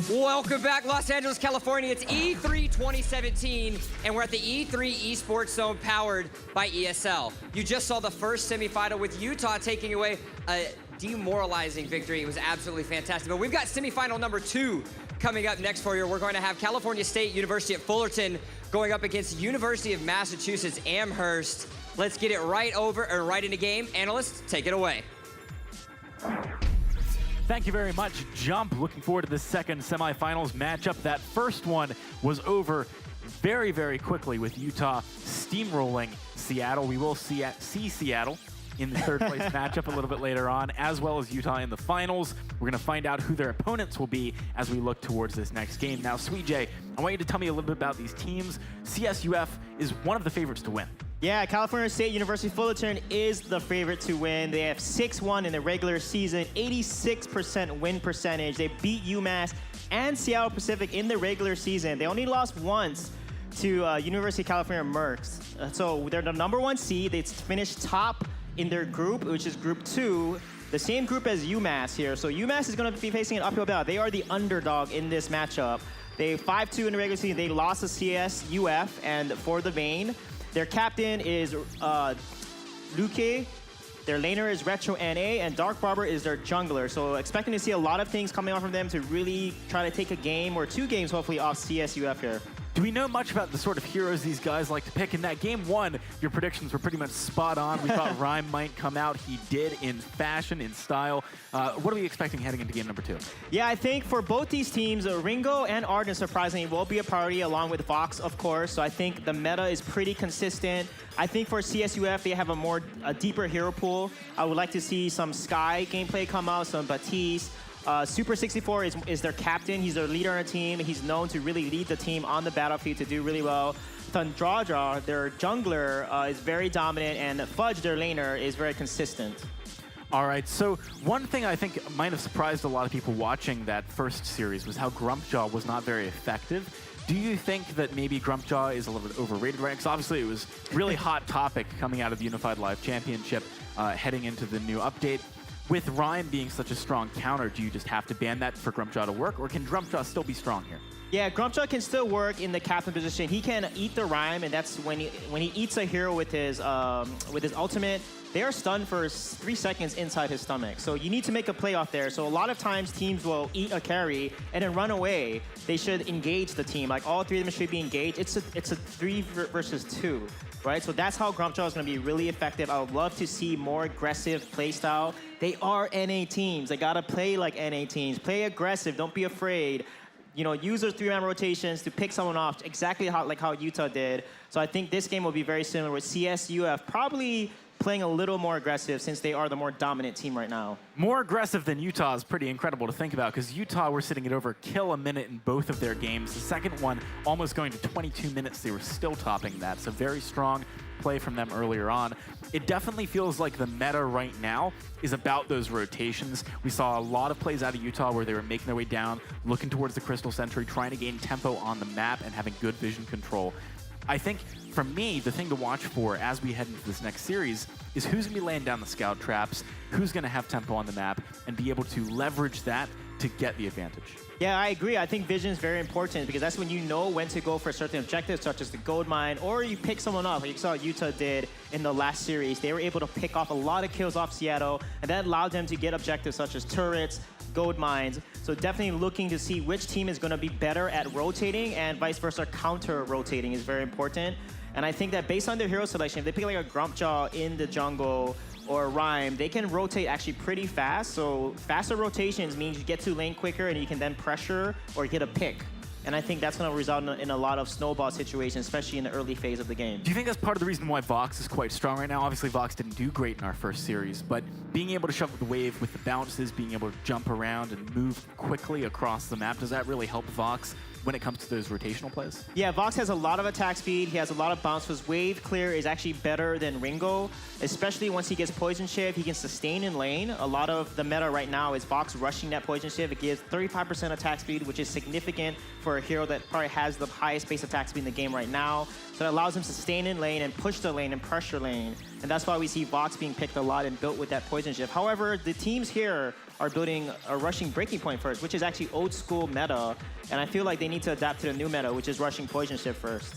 Welcome back, Los Angeles, California. It's E3 2017, and we're at the E3 Esports Zone powered by ESL. You just saw the first semifinal with Utah taking away a demoralizing victory. It was absolutely fantastic. But we've got semifinal number 2 coming up next for you. We're going to have California State University at Fullerton going up against University of Massachusetts Amherst. Let's get it right into game. Analysts, take it away. Thank you very much, Jump. Looking forward to the second semifinals matchup. That first one was over very, very quickly with Utah steamrolling Seattle. We will see Seattle in the third place matchup a little bit later on, as well as Utah in the finals. We're going to find out who their opponents will be as we look towards this next game. Now, Sweet J, I want you to tell me a little bit about these teams. CSUF is one of the favorites to win. Yeah, California State University Fullerton is the favorite to win. They have 6-1 in the regular season, 86% win percentage. They beat UMass and Seattle Pacific in the regular season. They only lost once to University of California Mercs. So they're the #1 seed. They finished top in their group, which is Group 2, the same group as UMass here. So UMass is going to be facing an uphill battle. They are the underdog in this matchup. They 5-2 in the regular season. They lost to CSUF and for the Vane. Their captain is Luque. Their laner is Retro NA, and Dark Barber is their jungler. So expecting to see a lot of things coming off from them to really try to take a game or 2 games, hopefully, off CSUF here. Do we know much about the sort of heroes these guys like to pick? In that game 1, your predictions were pretty much spot on. We thought Rhyme might come out. He did in fashion, in style. What are we expecting heading into game number 2? Yeah, I think for both these teams, Ringo and Arden, surprisingly, will be a priority along with Vox, of course. So I think the meta is pretty consistent. I think for CSUF, they have a deeper hero pool. I would like to see some Sky gameplay come out, some Batiste. Super 64 is their captain. He's their leader on the team. He's known to really lead the team on the battlefield to do really well. Thundraja, their jungler, is very dominant, and Fudge, their laner, is very consistent. All right, so one thing I think might have surprised a lot of people watching that first series was how Grumpjaw was not very effective. Do you think that maybe Grumpjaw is a little bit overrated right now? Because obviously it was a really hot topic coming out of the Unified Live Championship heading into the new update. With Rhyme being such a strong counter, do you just have to ban that for Grumpjaw to work, or can Grumpjaw still be strong here? Yeah, Grumpjaw can still work in the captain position. He can eat the Rhyme, and that's when he eats a hero with his ultimate. They are stunned for 3 seconds inside his stomach. So you need to make a play off there. So a lot of times teams will eat a carry and then run away. They should engage the team. Like all 3 of them should be engaged. It's a 3 versus 2. Right, so that's how Grumpjaw is going to be really effective. I would love to see more aggressive play style. They are NA teams. They got to play like NA teams. Play aggressive. Don't be afraid. You know, use those 3-man rotations to pick someone off exactly like how Utah did. So I think this game will be very similar with CSUF probably playing a little more aggressive since they are the more dominant team right now. More aggressive than Utah is pretty incredible to think about, because Utah were sitting at over a kill a minute in both of their games. The second one almost going to 22 minutes. They were still topping that. So very strong play from them earlier on. It definitely feels like the meta right now is about those rotations. We saw a lot of plays out of Utah where they were making their way down, looking towards the Crystal Sentry, trying to gain tempo on the map and having good vision control. I think, for me, the thing to watch for as we head into this next series is who's going to be laying down the scout traps, who's going to have tempo on the map, and be able to leverage that to get the advantage. Yeah, I agree. I think vision is very important because that's when you know when to go for certain objectives, such as the gold mine, or you pick someone off, like you saw Utah did in the last series. They were able to pick off a lot of kills off Seattle, and that allowed them to get objectives such as turrets, gold mines. So definitely looking to see which team is going to be better at rotating, and vice versa, counter rotating is very important. And I think that based on their hero selection, if they pick like a Grumpjaw in the jungle or Rhyme, they can rotate actually pretty fast. So faster rotations means you get to lane quicker and you can then pressure or hit a pick. And I think that's going to result in a lot of snowball situations, especially in the early phase of the game. Do you think that's part of the reason why Vox is quite strong right now? Obviously, Vox didn't do great in our first series, but being able to shove the wave with the bounces, being able to jump around and move quickly across the map, does that really help Vox when it comes to those rotational plays? Yeah, Vox has a lot of attack speed. He has a lot of bounce. His wave clear is actually better than Ringo, especially once he gets Poison Shift. He can sustain in lane. A lot of the meta right now is Vox rushing that Poison Shift. It gives 35% attack speed, which is significant for a hero that probably has the highest base attack speed in the game right now. So it allows him to sustain in lane and push the lane and pressure lane. And that's why we see Vox being picked a lot and built with that Poison Shift. However, the teams here are building a rushing breaking point first, which is actually old school meta. And I feel like they need to adapt to the new meta, which is rushing poison shift first.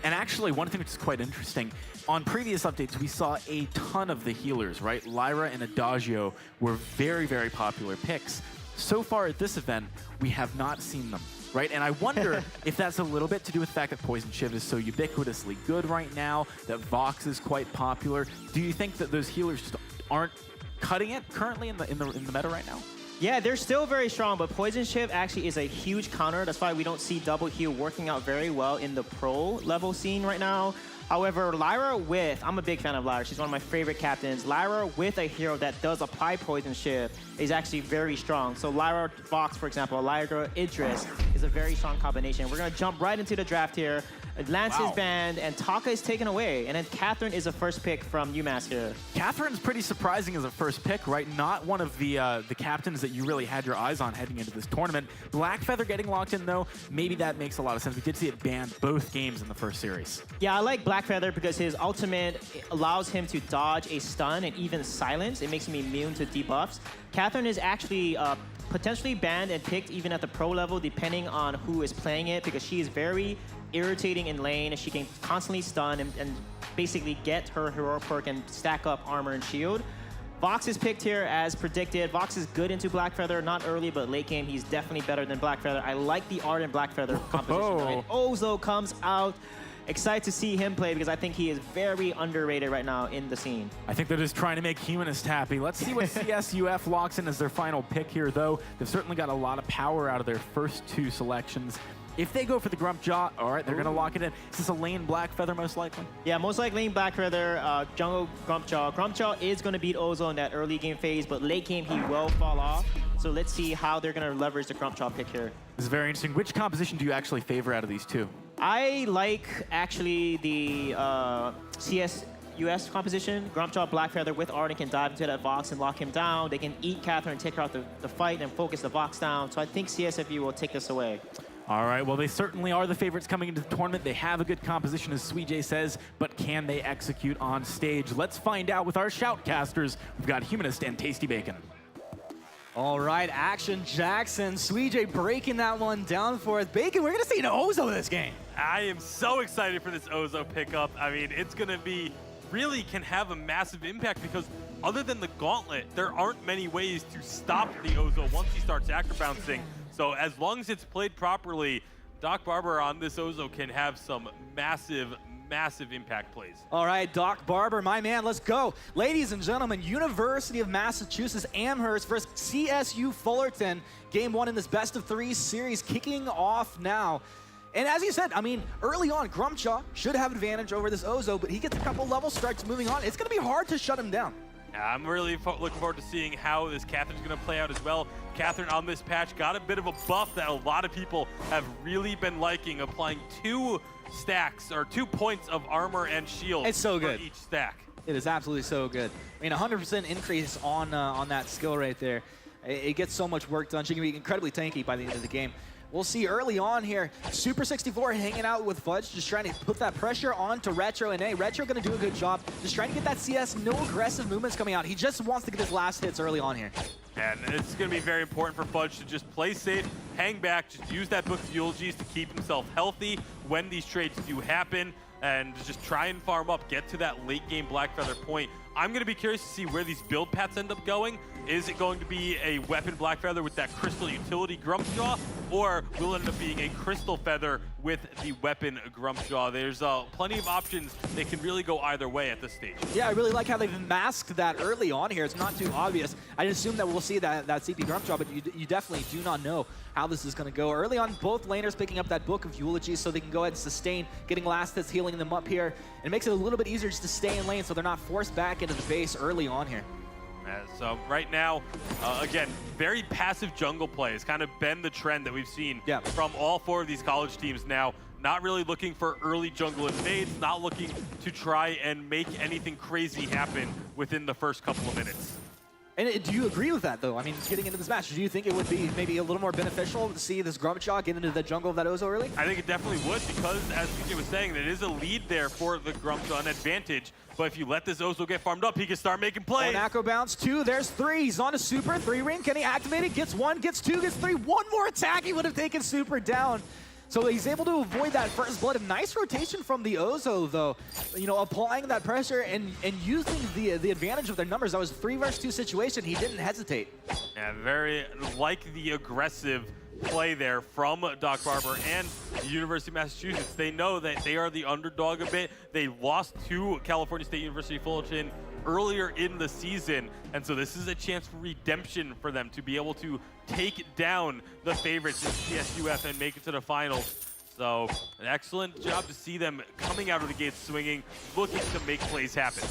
And actually, one thing which is quite interesting, on previous updates, we saw a ton of the healers, right? Lyra and Adagio were very, very popular picks. So far at this event, we have not seen them, right? And I wonder if that's a little bit to do with the fact that Poison Shift is so ubiquitously good right now, that Vox is quite popular. Do you think that those healers just aren't cutting it currently in the meta right now? Yeah, they're still very strong, but Poison Shift actually is a huge counter. That's why we don't see double heal working out very well in the pro level scene right now. However, Lyra with, I'm a big fan of Lyra. She's one of my favorite captains. Lyra with a hero that does apply Poison Shift is actually very strong. So Lyra Vox, for example, Lyra Idris is a very strong combination. We're going to jump right into the draft here. Lance is banned, and Taka is taken away. And then Catherine is a first pick from UMass here. Catherine's pretty surprising as a first pick, right? Not one of the captains that you really had your eyes on heading into this tournament. Blackfeather getting locked in, though, maybe that makes a lot of sense. We did see it banned both games in the first series. Yeah, I like Blackfeather because his ultimate allows him to dodge a stun and even silence. It makes him immune to debuffs. Catherine is actually potentially banned and picked even at the pro level, depending on who is playing it, because she is very irritating in lane, and she can constantly stun and basically get her heroic perk and stack up armor and shield. Vox is picked here as predicted. Vox is good into Blackfeather, not early, but late game, he's definitely better than Blackfeather. I like the Ardent Blackfeather composition. And Ozo comes out. Excited to see him play because I think he is very underrated right now in the scene. I think they're just trying to make Humanist happy. Let's see what CSUF locks in as their final pick here, though. They've certainly got a lot of power out of their first two selections. If they go for the Grumpjaw, all right, they're going to lock it in. Is this a lane Blackfeather most likely? Yeah, most likely lane Blackfeather, jungle Grumpjaw. Grumpjaw is going to beat Ozo in that early game phase, but late game he will fall off. So let's see how they're going to leverage the Grumpjaw pick here. This is very interesting. Which composition do you actually favor out of these two? I like actually the CSUS composition. Grumpjaw Blackfeather with Ardent can dive into that Vox and lock him down. They can eat Catherine and take her out the fight and focus the Vox down. So I think CSFU will take this away. All right, well, they certainly are the favorites coming into the tournament. They have a good composition, as Sweejay says, but can they execute on stage? Let's find out with our shoutcasters. We've got Humanist and Tasty Bacon. All right, Action Jackson, Sweejay breaking that one down for us. Bacon, we're gonna see an Ozo this game. I am so excited for this Ozo pickup. I mean, it's gonna be, really can have a massive impact because other than the gauntlet, there aren't many ways to stop the Ozo once he starts actor bouncing. So as long as it's played properly, Doc Barber on this Ozo can have some massive, massive impact plays. All right, Doc Barber, my man, let's go. Ladies and gentlemen, University of Massachusetts Amherst versus CSU Fullerton. Game one in this best of three series kicking off now. And as you said, I mean, early on, Grumpjaw should have advantage over this Ozo, but he gets a couple level strikes moving on. It's gonna be hard to shut him down. I'm really looking forward to seeing how this Catherine's going to play out as well. Catherine on this patch got a bit of a buff that a lot of people have really been liking, applying 2 stacks or 2 points of armor and shield. It's so good. For each stack. It is absolutely so good. I mean, 100% increase on that skill right there. It gets so much work done. She can be incredibly tanky by the end of the game. We'll see early on here, Super 64 hanging out with Fudge, just trying to put that pressure onto Retro, and hey, Retro gonna do a good job, just trying to get that CS, no aggressive movements coming out. He just wants to get his last hits early on here. And it's gonna be very important for Fudge to just play safe, hang back, just use that Book of Eulogies to keep himself healthy when these trades do happen, and just try and farm up, get to that late game Blackfeather point. I'm gonna be curious to see where these build paths end up going. Is it going to be a weapon Blackfeather with that crystal utility Grumpjaw, or will it end up being a crystal feather with the weapon Grumpjaw? There's plenty of options. They can really go either way at this stage. Yeah, I really like how they've masked that early on here. It's not too obvious. I assume that we'll see that CP Grumpjaw, but you definitely do not know how this is going to go. Early on, both laners picking up that Book of Eulogies so they can go ahead and sustain, getting last hits, healing them up here. It makes it a little bit easier just to stay in lane so they're not forced back into the base early on here. So right now, again, very passive jungle play has kind of been the trend that we've seen from all 4 of these college teams now. Not really looking for early jungle invades, not looking to try and make anything crazy happen within the first couple of minutes. And do you agree with that, though? I mean, getting into this match, do you think it would be maybe a little more beneficial to see this Grumpjaw get into the jungle of that Ozo early? I think it definitely would because, as PJ was saying, there is a lead there for the Grumpjaw, an advantage. but if you let this Ozo get farmed up, he can start making plays. On Acro bounce 2, there's 3. He's on a super, 3 ring. Can he activate it? Gets 1, gets 2, gets 3. One more attack, he would have taken super down. So he's able to avoid that first blood. A nice rotation from the Ozo, though. You know, applying that pressure and using the advantage of their numbers. That was a 3 versus 2 situation. He didn't hesitate. Yeah, very like the aggressive play there from Doc Barber and the University of Massachusetts. They know that they are the underdog a bit. They lost to California State University Fullerton earlier in the season, and so this is a chance for redemption for them to be able to take down the favorites in CSUF and make it to the finals. So an excellent job to see them coming out of the gates swinging, looking to make plays happen.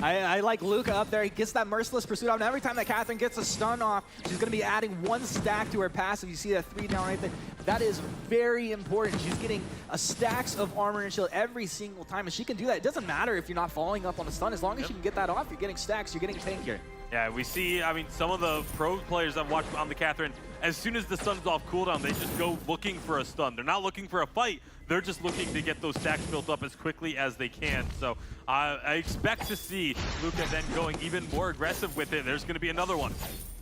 I like Luca up there. He gets that merciless pursuit out, and every time that Catherine gets a stun off, she's going to be adding 1 stack to her passive. You see that 3 down right there. That is very important. She's getting a stacks of armor and shield every single time, and she can do that. It doesn't matter if you're not following up on the stun. As long as you can get that off, you're getting stacks, you're getting tankier. Yeah, we see, I mean, some of the pro players I've watched on the Catherine, as soon as the stun's off cooldown, they just go looking for a stun. They're not looking for a fight. They're just looking to get those stacks built up as quickly as they can. So I expect to see Luca then going even more aggressive with it. There's going to be another one.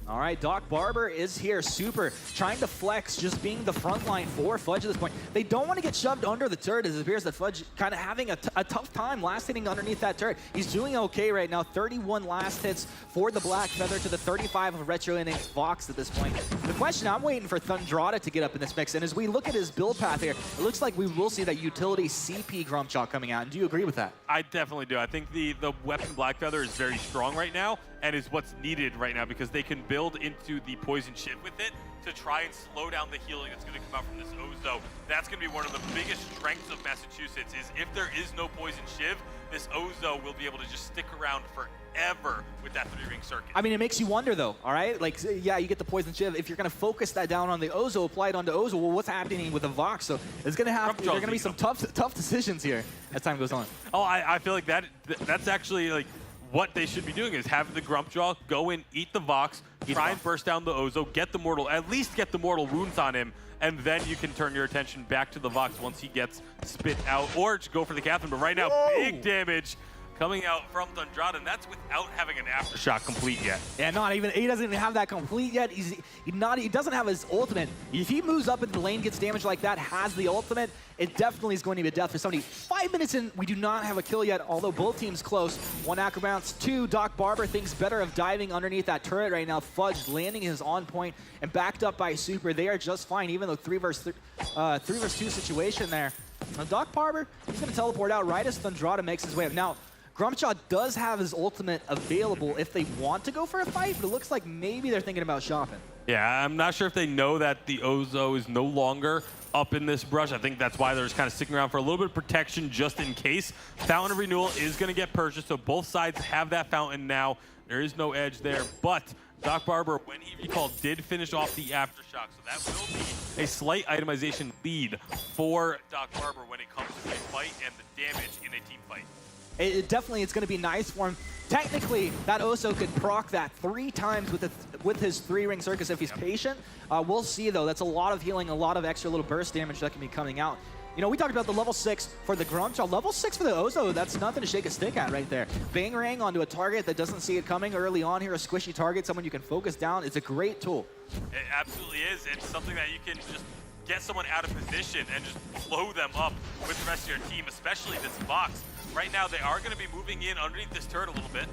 All right, Doc Barber is here, super, trying to flex, just being the front line for Fudge at this point. They don't want to get shoved under the turret, as it appears that Fudge kind of having a tough time last hitting underneath that turret. He's doing okay right now, 31 last hits for the Black Feather to the 35 of Retro Innings Vox at this point. The question, I'm waiting for Thundrada to get up in this mix, and as we look at his build path here, it looks like we will see that utility CP Grumpjaw coming out, and do you agree with that? I definitely do. I think the weapon Black Feather is very strong right now, and is what's needed right now, because they can build into the poison shiv with it to try and slow down the healing that's going to come out from this Ozo. That's going to be one of the biggest strengths of Massachusetts, is if there is no poison shiv, this Ozo will be able to just stick around forever with that 3-ring circuit. I mean, it makes you wonder, though, all right? Like, yeah, you get the poison shiv. If you're going to focus that down on the Ozo, apply it onto Ozo, well, what's happening with the Vox? So it's going to have, there are going to be some tough decisions here as time goes on. Oh, I feel like that's actually, like, what they should be doing is have the Grumpjaw go in, eat the Vox, try and burst down the Ozo, get the mortal, at least get the mortal wounds on him, and then you can turn your attention back to the Vox once he gets spit out, or just go for the Catherine. But right now, big damage coming out from Thundrada, and that's without having an aftershock complete yet. Yeah, not even, he doesn't even have that complete yet. He doesn't have his ultimate. If he moves up into the lane, gets damaged like that, has the ultimate, it definitely is going to be a death for somebody. 5 minutes in, we do not have a kill yet, although both teams close. 1 Acro Bounce, 2, Doc Barber thinks better of diving underneath that turret right now. Fudge landing his on point and backed up by Super. They are just fine, even though 3 versus 2 situation there. Now, Doc Barber, he's going to teleport out right as Thundrada makes his way up. Now, Grumpjaw does have his ultimate available if they want to go for a fight, but it looks like maybe they're thinking about shopping. Yeah, I'm not sure if they know that the Ozo is no longer up in this brush. I think that's why they're just kind of sticking around for a little bit of protection just in case. Fountain of Renewal is going to get purchased, so both sides have that fountain now. There is no edge there, but Doc Barber, when he recalled, did finish off the aftershock, so that will be a slight itemization lead for Doc Barber when it comes to a fight and the damage in a team fight. It definitely is going to be nice for him. Technically, that Oso could proc that 3 times with his 3-ring circus if he's patient. We'll see, though. That's a lot of healing, a lot of extra little burst damage that can be coming out. You know, we talked about the level 6 for the Grumpjaw. Level 6 for the Ozo, that's nothing to shake a stick at right there. Bangarang onto a target that doesn't see it coming early on here, a squishy target, someone you can focus down. It's a great tool. It absolutely is. It's something that you can just get someone out of position and just blow them up with the rest of your team, especially this Vox. Right now, they are going to be moving in underneath this turret a little bit.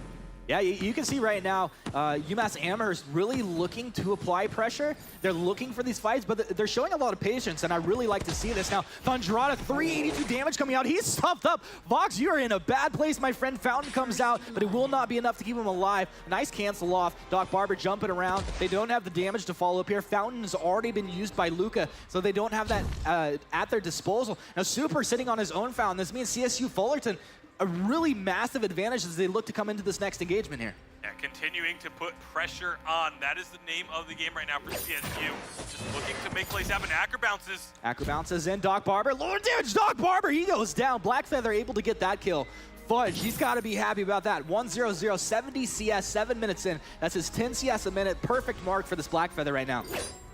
Yeah, you can see right now, UMass Amherst really looking to apply pressure. They're looking for these fights, but they're showing a lot of patience, and I really like to see this. Now, Thundrada, 382 damage coming out. He's stuffed up. Vox, you are in a bad place, my friend. Fountain comes out, but it will not be enough to keep him alive. Nice cancel off. Doc Barber jumping around. They don't have the damage to follow up here. Fountain has already been used by Luca, so they don't have that at their disposal. Now, Super sitting on his own Fountain. This means CSU Fullerton, a really massive advantage as they look to come into this next engagement here. Yeah, continuing to put pressure on. That is the name of the game right now for CSU. Just looking to make plays happen. Acro bounces. Acro bounces in. Doc Barber. Lower damage. Doc Barber. He goes down. Black Feather able to get that kill. Fudge, he's got to be happy about that. 1-0-0, 70 CS, 7 minutes in. That's his 10 CS a minute. Perfect mark for this Black Feather right now.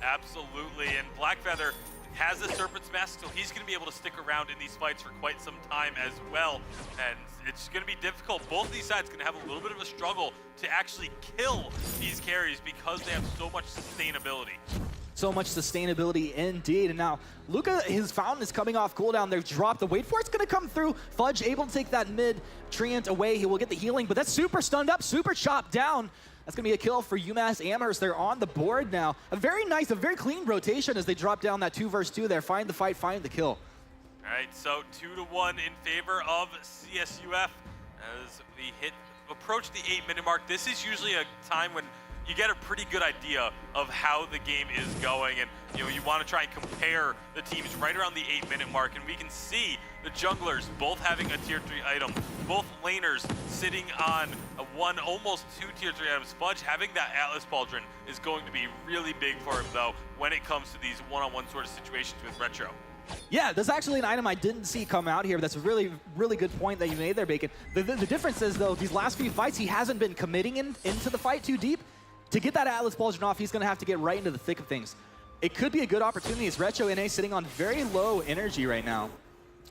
Absolutely. And Black Feather, has a Serpent's Mask, so he's going to be able to stick around in these fights for quite some time as well. And it's going to be difficult. Both of these sides going to have a little bit of a struggle to actually kill these carries because they have so much sustainability. So much sustainability indeed. And now Luca, his fountain is coming off cooldown. They've dropped the wait for it's going to come through. Fudge able to take that mid treant away. He will get the healing, but that's super stunned up, super chopped down. That's going to be a kill for UMass Amherst. They're on the board now. A very nice, a very clean rotation as they drop down that 2 versus 2 there. Find the fight, find the kill. All right, so 2-1 in favor of CSUF as we approach the 8-minute mark. This is usually a time when you get a pretty good idea of how the game is going, and you want to try and compare the teams right around the 8-minute mark, and we can see the junglers both having a tier 3 item, both laners sitting on almost 2 tier 3 items. Fudge having that Atlas Pauldron is going to be really big for him though when it comes to these one-on-one sort of situations with Retro. Yeah, there's actually an item I didn't see come out here. That's a really, really good point that you made there, Bacon. The difference is, though, these last few fights, he hasn't been committing into the fight too deep. To get that Atlas Pauldron off, he's going to have to get right into the thick of things. It could be a good opportunity as Retro NA sitting on very low energy right now.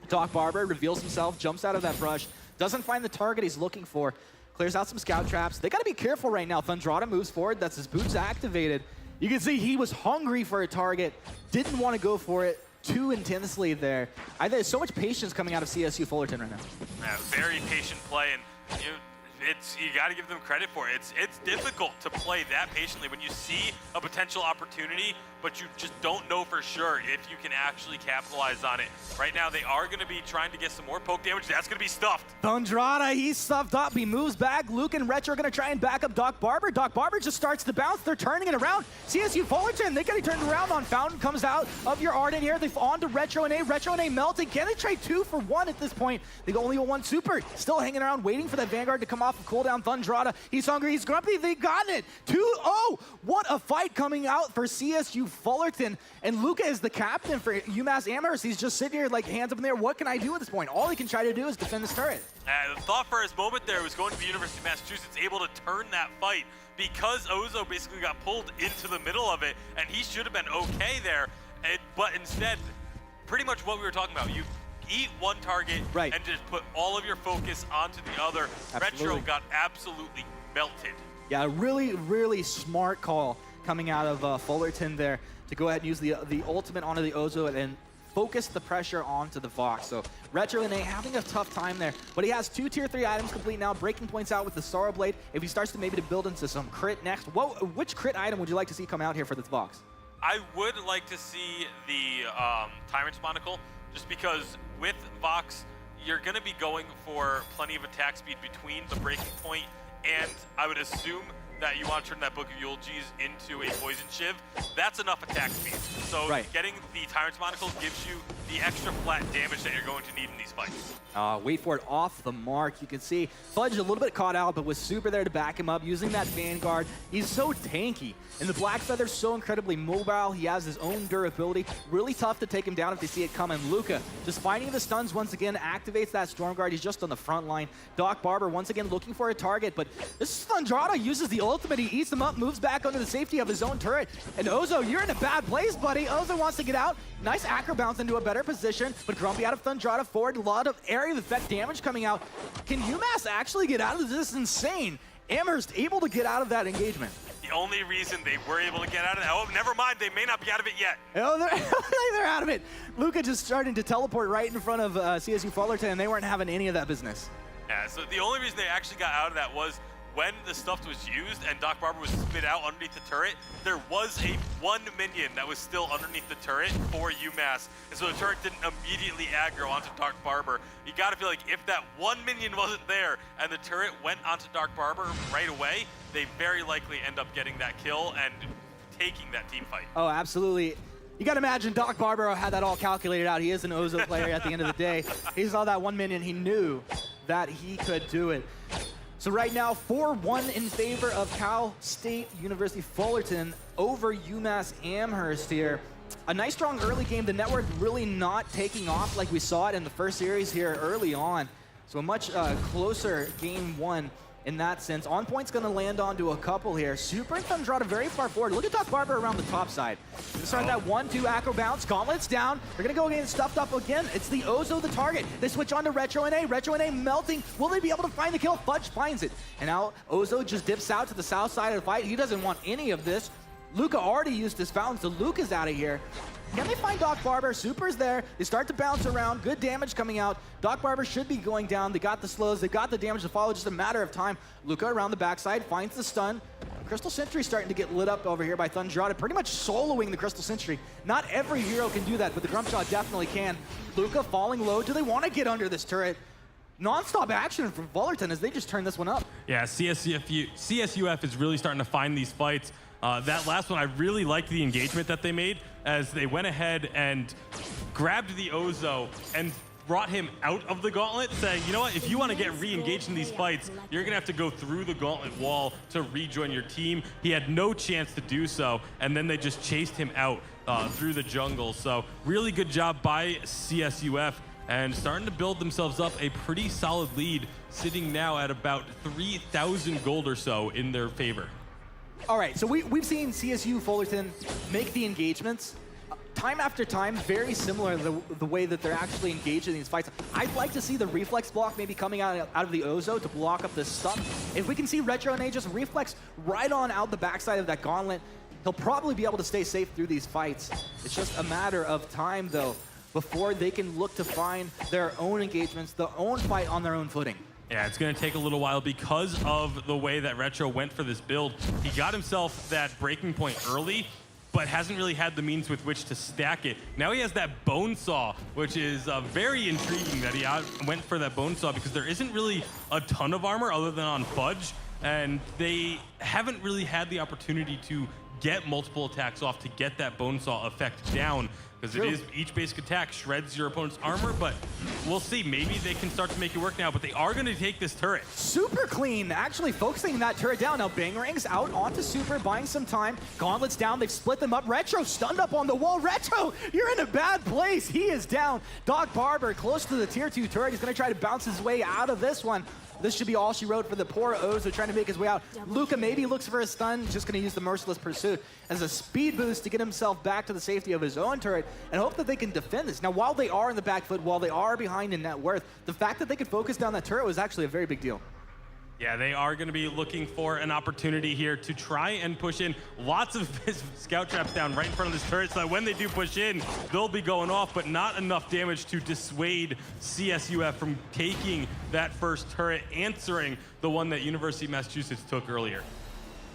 Doc Barber reveals himself, jumps out of that brush, doesn't find the target he's looking for, clears out some scout traps. They got to be careful right now. Thundrada moves forward. That's his boots activated. You can see he was hungry for a target, didn't want to go for it too intensely there. I think there's so much patience coming out of CSU Fullerton right now. Yeah, very patient play, and you got to give them credit for it. It's difficult to play that patiently when you see a potential opportunity, but you just don't know for sure if you can actually capitalize on it. Right now, they are going to be trying to get some more poke damage. That's going to be stuffed. Thundrada, he's stuffed up. He moves back. Luke and Retro are going to try and back up Doc Barber. Doc Barber just starts to bounce. They're turning it around. CSU Fullerton, they got to turn it around on Fountain. Comes out of your Ardent here. They've on to Retro NA. Retro NA melting. Can they trade 2 for 1 at this point? They only got 1 super. Still hanging around, waiting for that Vanguard to come off of cooldown. Thundrada, he's hungry, he's grumpy. They've gotten it. 2-0. What a fight coming out for CSU Fullerton. And Luca is the captain for UMass Amherst. He's just sitting here like hands up in the air. What can I do at this point? All he can try to do is defend this turret. The thought for his moment there was going to be University of Massachusetts able to turn that fight because Ozo basically got pulled into the middle of it, and he should have been okay there. But instead, pretty much what we were talking about, you eat one target right, and just put all of your focus onto the other. Absolutely. Retro got absolutely melted. Yeah, really, really smart call coming out of Fullerton there to go ahead and use the ultimate onto the Ozo and focus the pressure onto the Vox. So Retro NA having a tough time there, but he has 2 tier 3 items complete now, breaking points out with the Sorrow Blade. If he starts to maybe to build into some crit next, which crit item would you like to see come out here for this Vox? I would like to see the Tyrant's Monocle, just because with Vox, you're going to be going for plenty of attack speed between the breaking point, and I would assume that you want to turn that Book of Eulogies into a Poison Shiv. That's enough attack speed. So getting the Tyrant's Monocle gives you the extra flat damage that you're going to need in these fights. Wait for it, off the mark. You can see Fudge a little bit caught out, but with Super there to back him up, using that Vanguard. He's so tanky. And the Black Feather's so incredibly mobile. He has his own durability. Really tough to take him down if they see it coming. Luca just finding the stuns once again, activates that Storm Guard. He's just on the front line. Doc Barber once again looking for a target, but this is Thundrada uses the ultimate. He eats him up, moves back under the safety of his own turret. And Ozo, you're in a bad place, buddy. Ozo wants to get out. Nice acro bounce into a better position, but Grumpy out of Thundrada forward. A lot of area of effect damage coming out. Can UMass actually get out of this? This is insane. Amherst able to get out of that engagement. The only reason they were able to get out of that, oh, never mind, they may not be out of it yet. Oh, they're out of it. Luca just starting to teleport right in front of CSU Fullerton, and they weren't having any of that business. Yeah, so the only reason they actually got out of that was when the stuff was used and Doc Barber was spit out underneath the turret, there was a 1 minion that was still underneath the turret for UMass. And so the turret didn't immediately aggro onto Doc Barber. You gotta feel like if that 1 minion wasn't there and the turret went onto Doc Barber right away, they very likely end up getting that kill and taking that team fight. Oh, absolutely. You gotta imagine Doc Barber had that all calculated out. He is an Ozo player at the end of the day. He saw that 1 minion, he knew that he could do it. So right now, 4-1 in favor of Cal State University Fullerton over UMass Amherst here. A nice strong early game. The network really not taking off like we saw it in the first series here early on. So a much closer game one in that sense. On Point's going to land onto a couple here. Super and Thundrada very far forward. Look at Doc Barber around the top side. Gonna start that 1-2 acro bounce. Gauntlet's down. They're going to go again stuffed up again. It's the Ozo the target. They switch on to Retro NA. Retro NA melting. Will they be able to find the kill? Fudge finds it. And now Ozo just dips out to the south side of the fight. He doesn't want any of this. Luca already used his fountain, so Luca's out of here. Can they find Doc Barber? Super's there. They start to bounce around. Good damage coming out. Doc Barber should be going down. They got the slows. They got the damage to follow. Just a matter of time. Luca around the backside finds the stun. Crystal Sentry starting to get lit up over here by Thundrada, pretty much soloing the Crystal Sentry. Not every hero can do that, but the Grumpjaw definitely can. Luca falling low. Do they want to get under this turret? Non-stop action from Fullerton as they just turn this one up. Yeah, CSUF is really starting to find these fights. That last one, I really liked the engagement that they made as they went ahead and grabbed the Ozo and brought him out of the gauntlet, saying, you know what, if you want to get re-engaged in these fights, you're going to have to go through the gauntlet wall to rejoin your team. He had no chance to do so, and then they just chased him out through the jungle. So really good job by CSUF and starting to build themselves up a pretty solid lead, sitting now at about 3,000 gold or so in their favor. All right, so we've seen CSU Fullerton make the engagements time after time, very similar to the way that they're actually engaged in these fights. I'd like to see the reflex block maybe coming out of the Ozo to block up this stuff. If we can see Retro NA just reflex right on out the backside of that gauntlet, he'll probably be able to stay safe through these fights. It's just a matter of time, though, before they can look to find their own engagements, their own fight on their own footing. Yeah, it's going to take a little while because of the way that Retro went for this build. He got himself that breaking point early, but hasn't really had the means with which to stack it. Now he has that Bone Saw, which is very intriguing that he went for that Bone Saw because there isn't really a ton of armor other than on Fudge, and they haven't really had the opportunity to get multiple attacks off to get that Bone Saw effect down. Because it is each basic attack shreds your opponent's armor, but we'll see. Maybe they can start to make it work now, but they are going to take this turret. Super clean, actually focusing that turret down. Now Bangerangs out onto Super, buying some time. Gauntlet's down, they've split them up. Retro stunned up on the wall. Retro, you're in a bad place. He is down. Doc Barber close to the tier 2 turret. He's going to try to bounce his way out of this one. This should be all she wrote for the poor Ozo trying to make his way out. Luca maybe looks for a stun, just going to use the Merciless Pursuit as a speed boost to get himself back to the safety of his own turret and hope that they can defend this. Now, while they are in the back foot, while they are behind in net worth, the fact that they could focus down that turret was actually a very big deal. Yeah, they are going to be looking for an opportunity here to try and push in lots of scout traps down right in front of this turret so that when they do push in, they'll be going off, but not enough damage to dissuade CSUF from taking that first turret, answering the one that University of Massachusetts took earlier.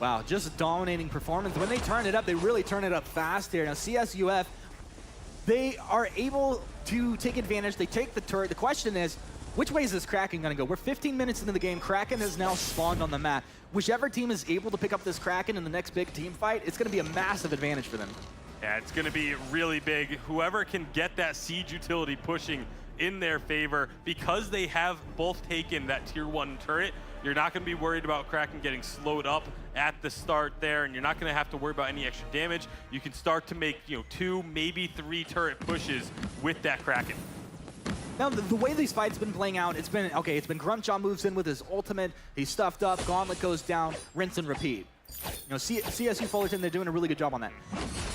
Wow, just a dominating performance. When they turn it up, they really turn it up fast here. Now, CSUF, they are able to take advantage. They take the turret. The question is, which way is this Kraken going to go? We're 15 minutes into the game. Kraken has now spawned on the map. Whichever team is able to pick up this Kraken in the next big team fight, it's going to be a massive advantage for them. Yeah, it's going to be really big. Whoever can get that siege utility pushing in their favor, because they have both taken that tier 1 turret, you're not going to be worried about Kraken getting slowed up at the start there, and you're not going to have to worry about any extra damage. You can start to make, 2, maybe 3 turret pushes with that Kraken. Now, the way these fights have been playing out, it's been Grumpjaw moves in with his ultimate, he's stuffed up, Gauntlet goes down, rinse and repeat. CSU Fullerton, they're doing a really good job on that.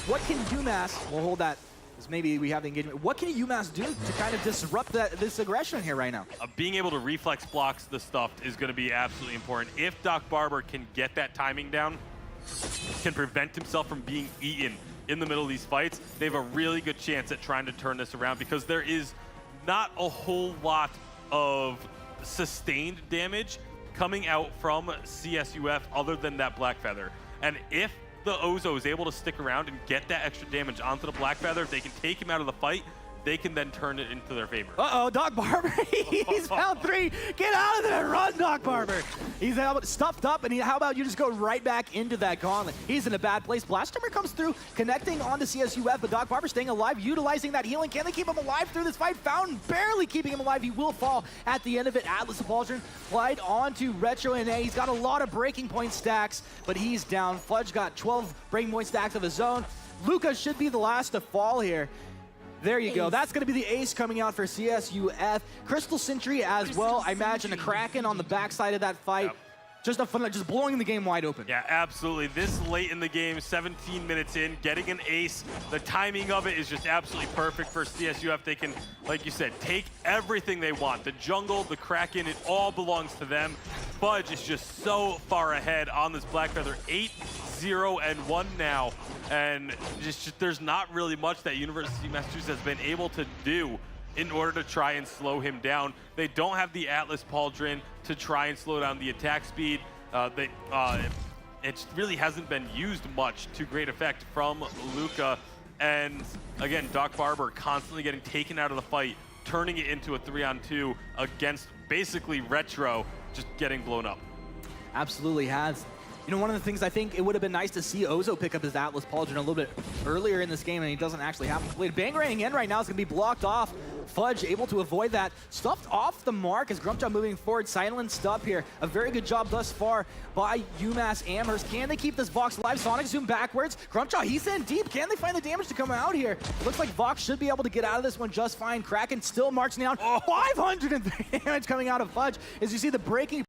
What can UMass, we'll hold that as maybe we have the engagement, what can UMass do to kind of disrupt this aggression here right now? Being able to reflex blocks the stuff is going to be absolutely important. If Doc Barber can get that timing down, can prevent himself from being eaten in the middle of these fights, they have a really good chance at trying to turn this around because there is not a whole lot of sustained damage coming out from CSUF other than that Black Feather. And if the Ozo is able to stick around and get that extra damage onto the Black Feather, if they can take him out of the fight, they can then turn it into their favor. Uh-oh, Doc Barber, he's found 3. Get out of there, run, Doc Barber. He's stuffed up, and how about you just go right back into that gauntlet? He's in a bad place. Blastomer comes through, connecting onto CSUF, but Doc Barber staying alive, utilizing that healing. Can they keep him alive through this fight? Fountain barely keeping him alive. He will fall at the end of it. Atlas Effulgence applied onto Retro NA. He's got a lot of breaking point stacks, but he's down. Fudge got 12 breaking point stacks of his own. Luca should be the last to fall here. There you go. That's going to be the ace coming out for CSUF. Crystal Sentry as well. I imagine a Kraken on the backside of that fight. Yep. just just blowing the game wide open. Yeah, absolutely. This late in the game, 17 minutes in, getting an ace, the timing of it is just absolutely perfect for CSUF. They can, like you said, take everything they want. The jungle, the Kraken, it all belongs to them. Fudge is just so far ahead on this Blackfeather, 8-0-1 now. And just there's not really much that University of Massachusetts has been able to do in order to try and slow him down. They don't have the Atlas Pauldron to try and slow down the attack speed. It really hasn't been used much to great effect from Luca. And again, Doc Barber constantly getting taken out of the fight, turning it into a 3-on-2 against basically Retro, just getting blown up. Absolutely has. You know, one of the things I think it would have been nice to see Ozo pick up his Atlas Pauldron a little bit earlier in this game, and he doesn't actually have him. Bangerang in right now is going to be blocked off. Fudge able to avoid that. Stuffed off the mark as Grumpjaw moving forward. Silenced up here. A very good job thus far by UMass Amherst. Can they keep this Vox alive? Sonic zoom backwards. Grumpjaw, he's in deep. Can they find the damage to come out here? It looks like Vox should be able to get out of this one just fine. Kraken still marching down. 500 damage coming out of Fudge as you see the breaking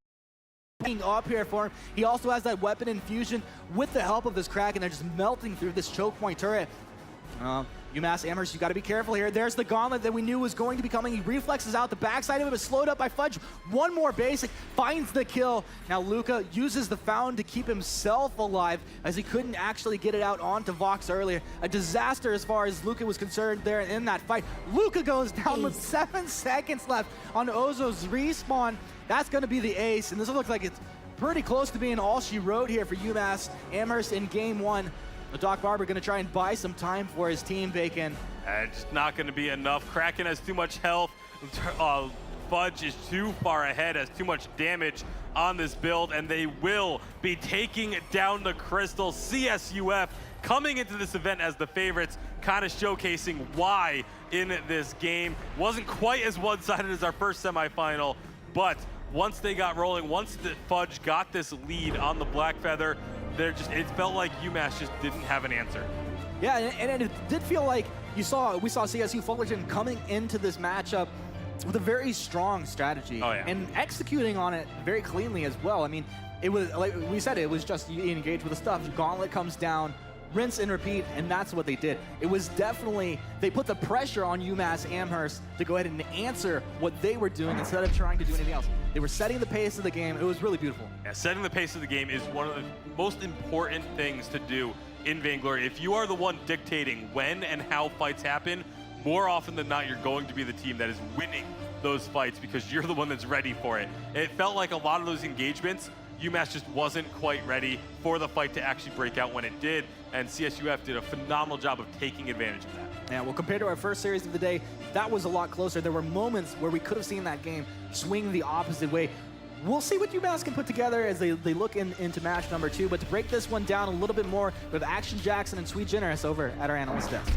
up here for him. He also has that weapon infusion with the help of this Kraken. They're just melting through this choke point turret. UMass Amherst, you got to be careful here. There's the gauntlet that we knew was going to be coming. He reflexes out the backside of it, but slowed up by Fudge. One more basic, finds the kill. Now Luca uses the Fountain to keep himself alive as he couldn't actually get it out onto Vox earlier. A disaster as far as Luca was concerned there in that fight. Luca goes down with 7 seconds left on Ozo's respawn. That's going to be the ace, and this looks like it's pretty close to being all she wrote here for UMass Amherst in game 1. But Doc Barber going to try and buy some time for his team, Bacon. It's not going to be enough. Kraken has too much health. Fudge is too far ahead, has too much damage on this build, and they will be taking down the Crystal. CSUF coming into this event as the favorites, kind of showcasing why in this game. Wasn't quite as one-sided as our first semifinal, but once they got rolling, once the Fudge got this lead on the Blackfeather, it felt like UMass just didn't have an answer. Yeah, and it did feel like we saw CSU Fullerton coming into this matchup with a very strong strategy and executing on it very cleanly as well. I mean, it was, like we said, it was just you engage with the stuff. Gauntlet comes down, rinse and repeat, and that's what they did. It was definitely, they put the pressure on UMass Amherst to go ahead and answer what they were doing instead of trying to do anything else. They were setting the pace of the game. It was really beautiful. Yeah, setting the pace of the game is one of the most important things to do in Vainglory. If you are the one dictating when and how fights happen, more often than not, you're going to be the team that is winning those fights because you're the one that's ready for it. It felt like a lot of those engagements, UMass just wasn't quite ready for the fight to actually break out when it did, and CSUF did a phenomenal job of taking advantage of that. Yeah, well, compared to our first series of the day, that was a lot closer. There were moments where we could have seen that game swing the opposite way. We'll see what UMass can put together as they look into match number 2, but to break this one down a little bit more, we have Action Jackson and Sweet Generous over at our analyst desk.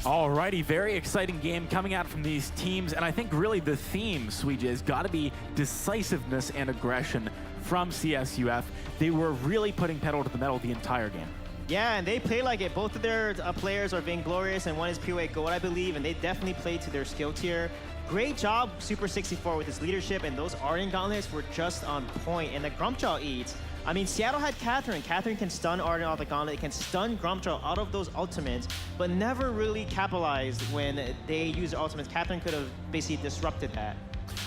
Alrighty, very exciting game coming out from these teams, and I think really the theme, Sweet, has got to be decisiveness and aggression from CSUF. They were really putting pedal to the metal the entire game. Yeah, and they play like it. Both of their players are Vainglorious, and one is POA Gold, I believe, and they definitely played to their skill tier. Great job, Super 64, with his leadership, and those Arden Gauntlets were just on point. And the Grumpjaw eats. I mean, Seattle had Catherine. Catherine can stun Arden off the Gauntlet, can stun Grumpjaw out of those ultimates, but never really capitalized when they used their ultimates. Catherine could have basically disrupted that.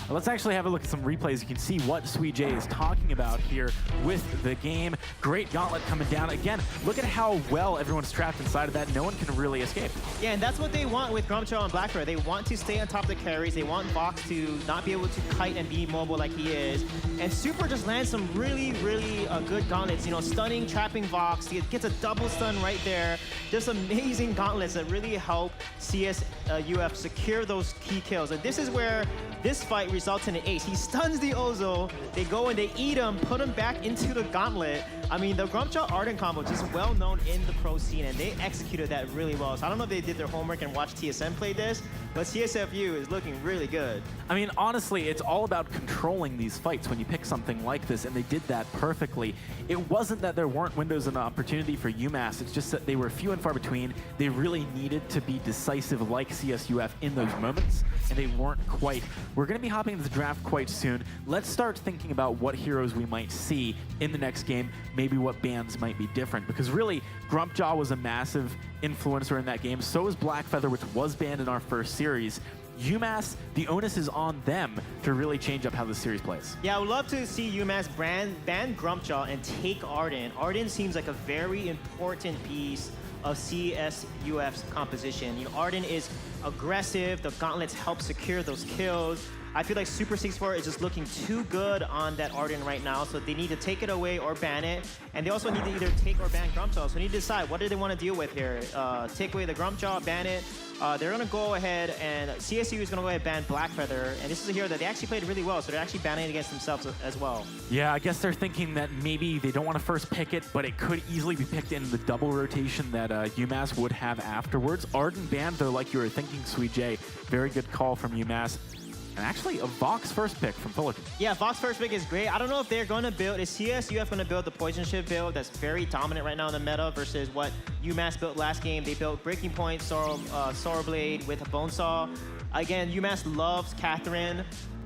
Let's actually have a look at some replays. You can see what Sweet J is talking about here with the game. Great gauntlet coming down. Again, look at how well everyone's trapped inside of that. No one can really escape. Yeah, and that's what they want with Grumpjaw and Blackbear. They want to stay on top of the carries. They want Vox to not be able to kite and be mobile like he is. And Super just lands some really, really good gauntlets. You know, stunning, trapping Vox. He gets a double stun right there. Just amazing gauntlets that really help CSUF secure those key kills. And this is where this fight results in an ace. He stuns the Ozo, they go and they eat him, put him back into the gauntlet. I mean, the Grumpjaw Arden combo is just well known in the pro scene, and they executed that really well. So I don't know if they did their homework and watched TSM play this, but CSFU is looking really good. I mean, honestly, it's all about controlling these fights when you pick something like this, and they did that perfectly. It wasn't that there weren't windows of opportunity for UMass, it's just that they were few and far between. They really needed to be decisive like CSUF in those moments, and they weren't quite. We're going to be hopping into the draft quite soon. Let's start thinking about what heroes we might see in the next game, maybe what bans might be different, because really, Grumpjaw was a massive influencer in that game. So was Blackfeather, which was banned in our first series. UMass, the onus is on them to really change up how the series plays. Yeah, I would love to see UMass ban Grumpjaw and take Arden. Arden seems like a very important piece of CSUF's composition. You know, Arden is aggressive. The gauntlets help secure those kills. I feel like Super 64 is just looking too good on that Arden right now, so they need to take it away or ban it. And they also need to either take or ban Grumpjaw, so they need to decide what do they want to deal with here. Take away the Grumpjaw, ban it. They're going to go ahead and CSU is going to go ahead and ban Blackfeather. And this is a hero that they actually played really well, so they're actually banning it against themselves as well. Yeah, I guess they're thinking that maybe they don't want to first pick it, but it could easily be picked in the double rotation that UMass would have afterwards. Arden banned, though, like you were thinking, Sweet J. Very good call from UMass. And actually, a Vox first pick from Fullerton. Yeah, Vox first pick is great. I don't know if they're going to build, is CSUF going to build the Poison Shift build that's very dominant right now in the meta versus what UMass built last game. They built Breaking Point, Sorrow Blade with a Bonesaw. Again, UMass loves Catherine.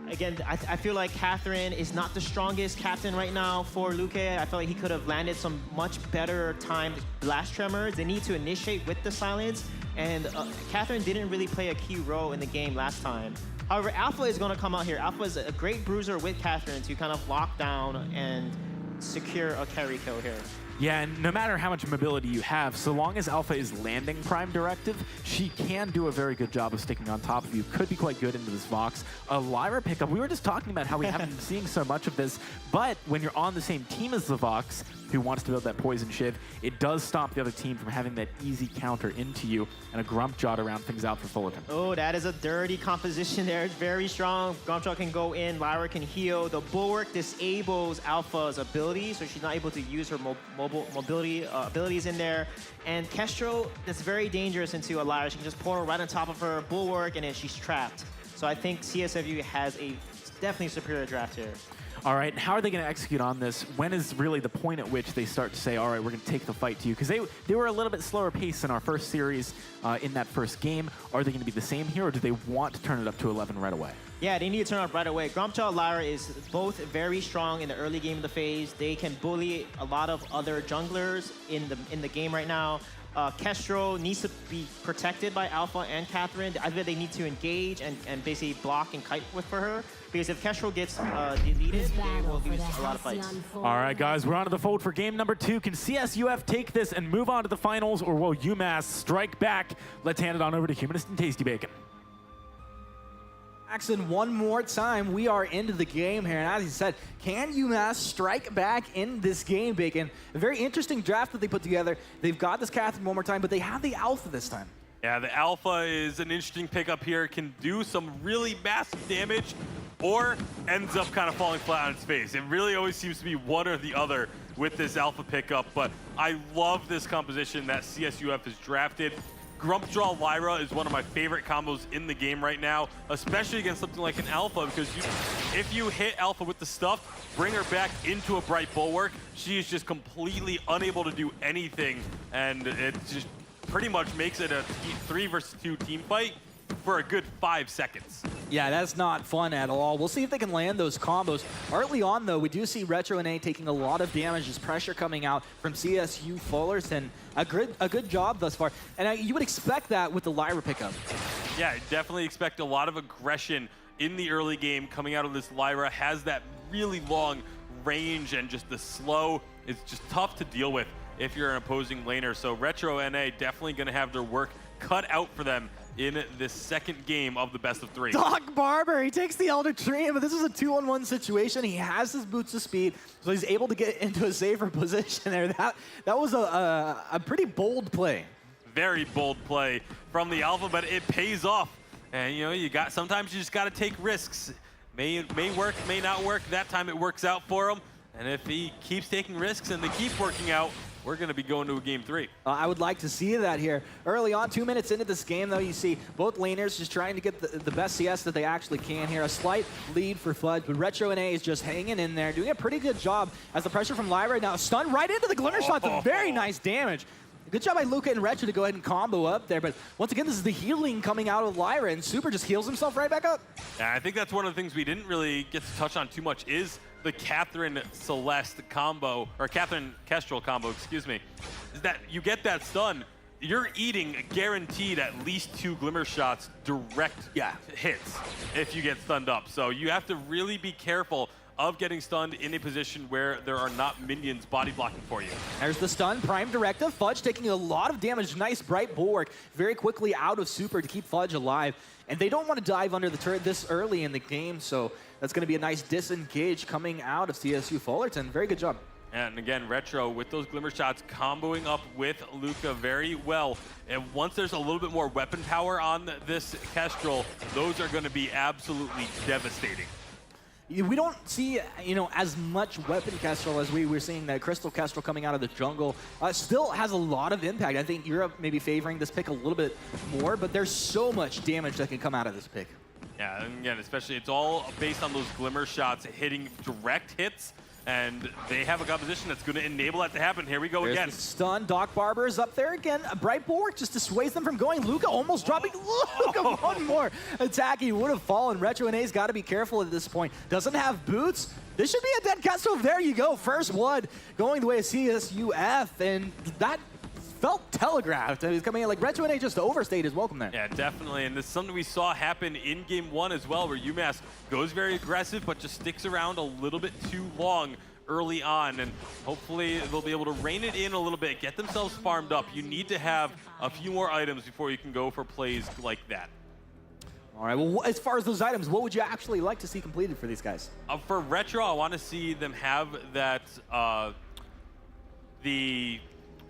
Again, I feel like Catherine is not the strongest captain right now for Luke. I feel like he could have landed some much better timed Blast Tremors. They need to initiate with the silence, and Catherine didn't really play a key role in the game last time. However, Alpha is going to come out here. Alpha is a great bruiser with Catherine to kind of lock down and secure a carry kill here. Yeah, and no matter how much mobility you have, so long as Alpha is landing Prime Directive, she can do a very good job of sticking on top of you. Could be quite good into this Vox. A Lyra pickup, we were just talking about how we haven't been seeing so much of this, but when you're on the same team as the Vox, who wants to build that Poison Shiv, it does stop the other team from having that easy counter into you, and a Grumpjaw to round things out for Fullerton. Oh, that is a dirty composition there. It's very strong. Grumpjaw can go in, Lyra can heal. The Bulwark disables Alpha's ability, so she's not able to use her mobility abilities in there. And Kestrel, that's very dangerous into a Lyra. She can just pour right on top of her Bulwark, and then she's trapped. So I think CSW has a definitely superior draft here. All right, how are they going to execute on this? When is really the point at which they start to say, all right, we're going to take the fight to you? Because they were a little bit slower pace in our first series in that first game. Are they going to be the same here, or do they want to turn it up to 11 right away? Yeah, they need to turn up right away. Grumpjaw and Lyra is both very strong in the early game of the phase. They can bully a lot of other junglers in the game right now. Kestrel needs to be protected by Alpha and Catherine. Either they need to engage and basically block and kite for her. Because if Kestrel gets deleted, they will lose a lot of fights. All right, guys, we're on to the fold for game number 2. Can CSUF take this and move on to the finals, or will UMass strike back? Let's hand it on over to Humanist and Tasty Bacon. Jackson, one more time, we are into the game here, and as he said, can UMass strike back in this game, Bacon? A very interesting draft that they put together. They've got this Catherine one more time, but they have the Alpha this time. Yeah, the Alpha is an interesting pickup here. Can do some really massive damage, or ends up kind of falling flat on its face. It really always seems to be one or the other with this Alpha pickup, but I love this composition that CSUF has drafted. Grumpjaw Lyra is one of my favorite combos in the game right now, especially against something like an Alpha, because if you hit Alpha with the stuff, bring her back into a Bright Bulwark, she is just completely unable to do anything, and it just pretty much makes it a 3 versus 2 team fight for a good 5 seconds. Yeah, that's not fun at all. We'll see if they can land those combos. Early on, though, we do see Retro and A taking a lot of damage. There's pressure coming out from CSU Fullerton. A good job thus far. And you would expect that with the Lyra pickup. Yeah, definitely expect a lot of aggression in the early game coming out of this Lyra. Has that really long range, and just the slow is just tough to deal with if you're an opposing laner. So Retro NA definitely going to have their work cut out for them in this second game of the best of 3. Doc Barber, he takes the Elder Tree, but this is a 2-on-1 situation. He has his boots of speed, so he's able to get into a safer position there. That was a pretty bold play. Very bold play from the Alpha, but it pays off. And sometimes you just got to take risks. May work, may not work. That time it works out for him. And if he keeps taking risks and they keep working out, we're going to be going to a game 3. I would like to see that here. Early on, 2 minutes into this game, though, you see both laners just trying to get the best CS that they actually can here. A slight lead for Fudge, but Retro NA is just hanging in there, doing a pretty good job as the pressure from Lyra now stunned right into the Glimmer Shot. Some very nice damage. Good job by Luka and Retro to go ahead and combo up there, but once again, this is the healing coming out of Lyra, and Super just heals himself right back up. Yeah, I think that's one of the things we didn't really get to touch on too much is the Catherine Celeste combo, or Catherine Kestrel combo, excuse me, is that you get that stun, you're eating guaranteed at least 2 Glimmer shots direct hits if you get stunned up. So you have to really be careful of getting stunned in a position where there are not minions body blocking for you. There's the stun, Prime Directive. Fudge taking a lot of damage. Nice bright bulwark very quickly out of Super to keep Fudge alive. And they don't want to dive under the turret this early in the game, so that's going to be a nice disengage coming out of CSU Fullerton. Very good job. And again, Retro with those Glimmer shots comboing up with Luka very well. And once there's a little bit more weapon power on this Kestrel, those are going to be absolutely devastating. We don't see, as much weapon Kestrel as we were seeing that Crystal Kestrel coming out of the jungle. Still has a lot of impact. I think Europe may be favoring this pick a little bit more, but there's so much damage that can come out of this pick. Yeah, and again, especially it's all based on those Glimmer shots hitting direct hits. And they have a composition that's going to enable that to happen. Here we go again. The stun. Doc Barber is up there again. A bright bulwark just dissuades them from going. Luka almost dropping. Luka, one more attack. He would have fallen. Retro and A's got to be careful at this point. Doesn't have boots. This should be a dead cut. So there you go. First blood going the way of CSUF. And that felt telegraphed. He's coming in like Retro and A just overstayed his welcome there. Yeah, definitely. And this is something we saw happen in game 1 as well, where UMass goes very aggressive, but just sticks around a little bit too long early on. And hopefully they'll be able to rein it in a little bit, get themselves farmed up. You need to have a few more items before you can go for plays like that. All right, well, as far as those items, what would you actually like to see completed for these guys? For Retro, I want to see them have that, the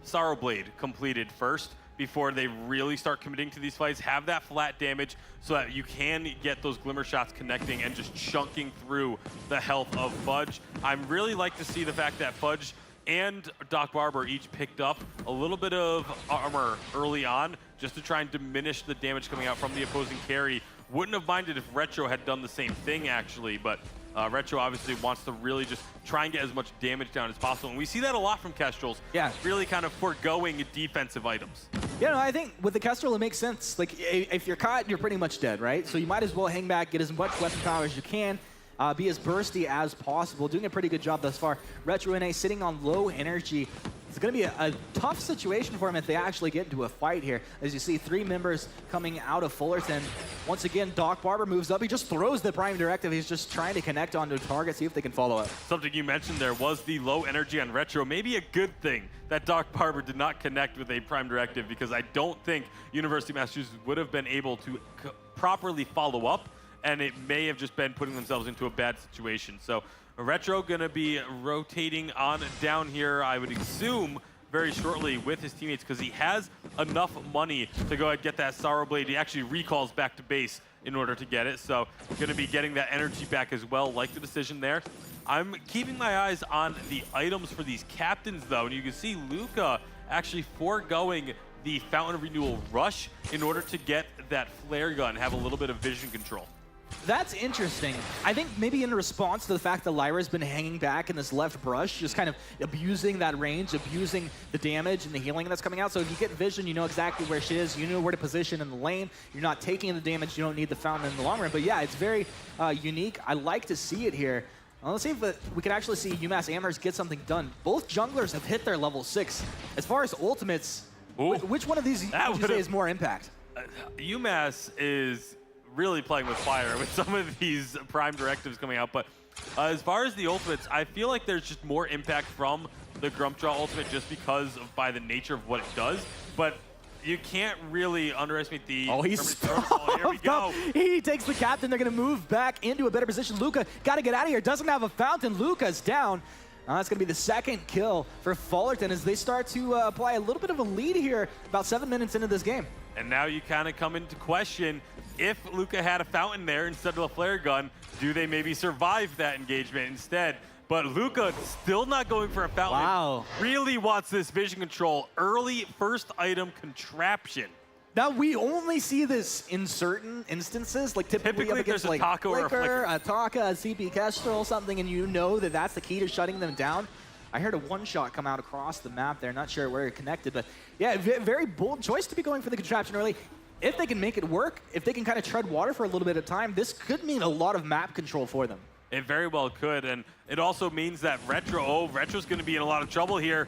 Sorrow Blade completed first before they really start committing to these fights. Have that flat damage so that you can get those Glimmer shots connecting and just chunking through the health of Fudge. I really like to see the fact that Fudge and Doc Barber each picked up a little bit of armor early on just to try and diminish the damage coming out from the opposing carry. Wouldn't have minded if Retro had done the same thing, actually, but Retro obviously wants to really just try and get as much damage down as possible. And we see that a lot from Kestrels. Yeah. Really kind of foregoing defensive items. Yeah, no, I think with the Kestrel, it makes sense. Like, if you're caught, you're pretty much dead, right? So you might as well hang back, get as much weapon power as you can, be as bursty as possible. Doing a pretty good job thus far. Retro NA sitting on low energy. It's going to be a tough situation for him if they actually get into a fight here. As you see, 3 members coming out of Fullerton. Once again, Doc Barber moves up. He just throws the Prime Directive. He's just trying to connect onto a target, see if they can follow up. Something you mentioned there was the low energy on Retro. Maybe a good thing that Doc Barber did not connect with a Prime Directive, because I don't think University of Massachusetts would have been able to properly follow up, and it may have just been putting themselves into a bad situation. So Retro gonna be rotating on down here, I would assume, very shortly with his teammates, because he has enough money to go ahead and get that Sorrow Blade. He actually recalls back to base in order to get it, so gonna be getting that energy back as well. Like the decision there. I'm keeping my eyes on the items for these captains, though, and you can see Luka actually foregoing the Fountain of Renewal Rush in order to get that flare gun, have a little bit of vision control. That's interesting. I think maybe in response to the fact that Lyra's been hanging back in this left brush, just kind of abusing that range, abusing the damage and the healing that's coming out. So if you get vision, you know exactly where she is, you know where to position in the lane, you're not taking the damage, you don't need the fountain in the long run. But yeah, it's very unique. I like to see it here. Let's see if we can actually see UMass Amherst get something done. Both junglers have hit their level 6. As far as ultimates, which one of these would you say is more impact? UMass is really playing with fire with some of these Prime Directives coming out, but as far as the ultimates, I feel like there's just more impact from the Grumpjaw ultimate just because of by the nature of what it does, but you can't really underestimate the... Oh, he's here we go. He takes the captain. They're going to move back into a better position. Luka got to get out of here. Doesn't have a fountain. Luka's down. That's going to be the second kill for Fullerton as they start to apply a little bit of a lead here about 7 minutes into this game. And now you kind of come into question, if Luka had a fountain there instead of a flare gun, do they maybe survive that engagement instead? But Luka still not going for a fountain. Wow. Really wants this vision control. Early first item contraption. Now, we only see this in certain instances, like typically up against there's a like Taco or a Flicker. a Taka, a CP Kestrel, something, and you know that that's the key to shutting them down. I heard a one-shot come out across the map there. Not sure where it connected, but yeah, very bold choice to be going for the contraption early. If they can make it work, if they can kind of tread water for a little bit of time, this could mean a lot of map control for them. It very well could, and it also means that Retro's going to be in a lot of trouble here.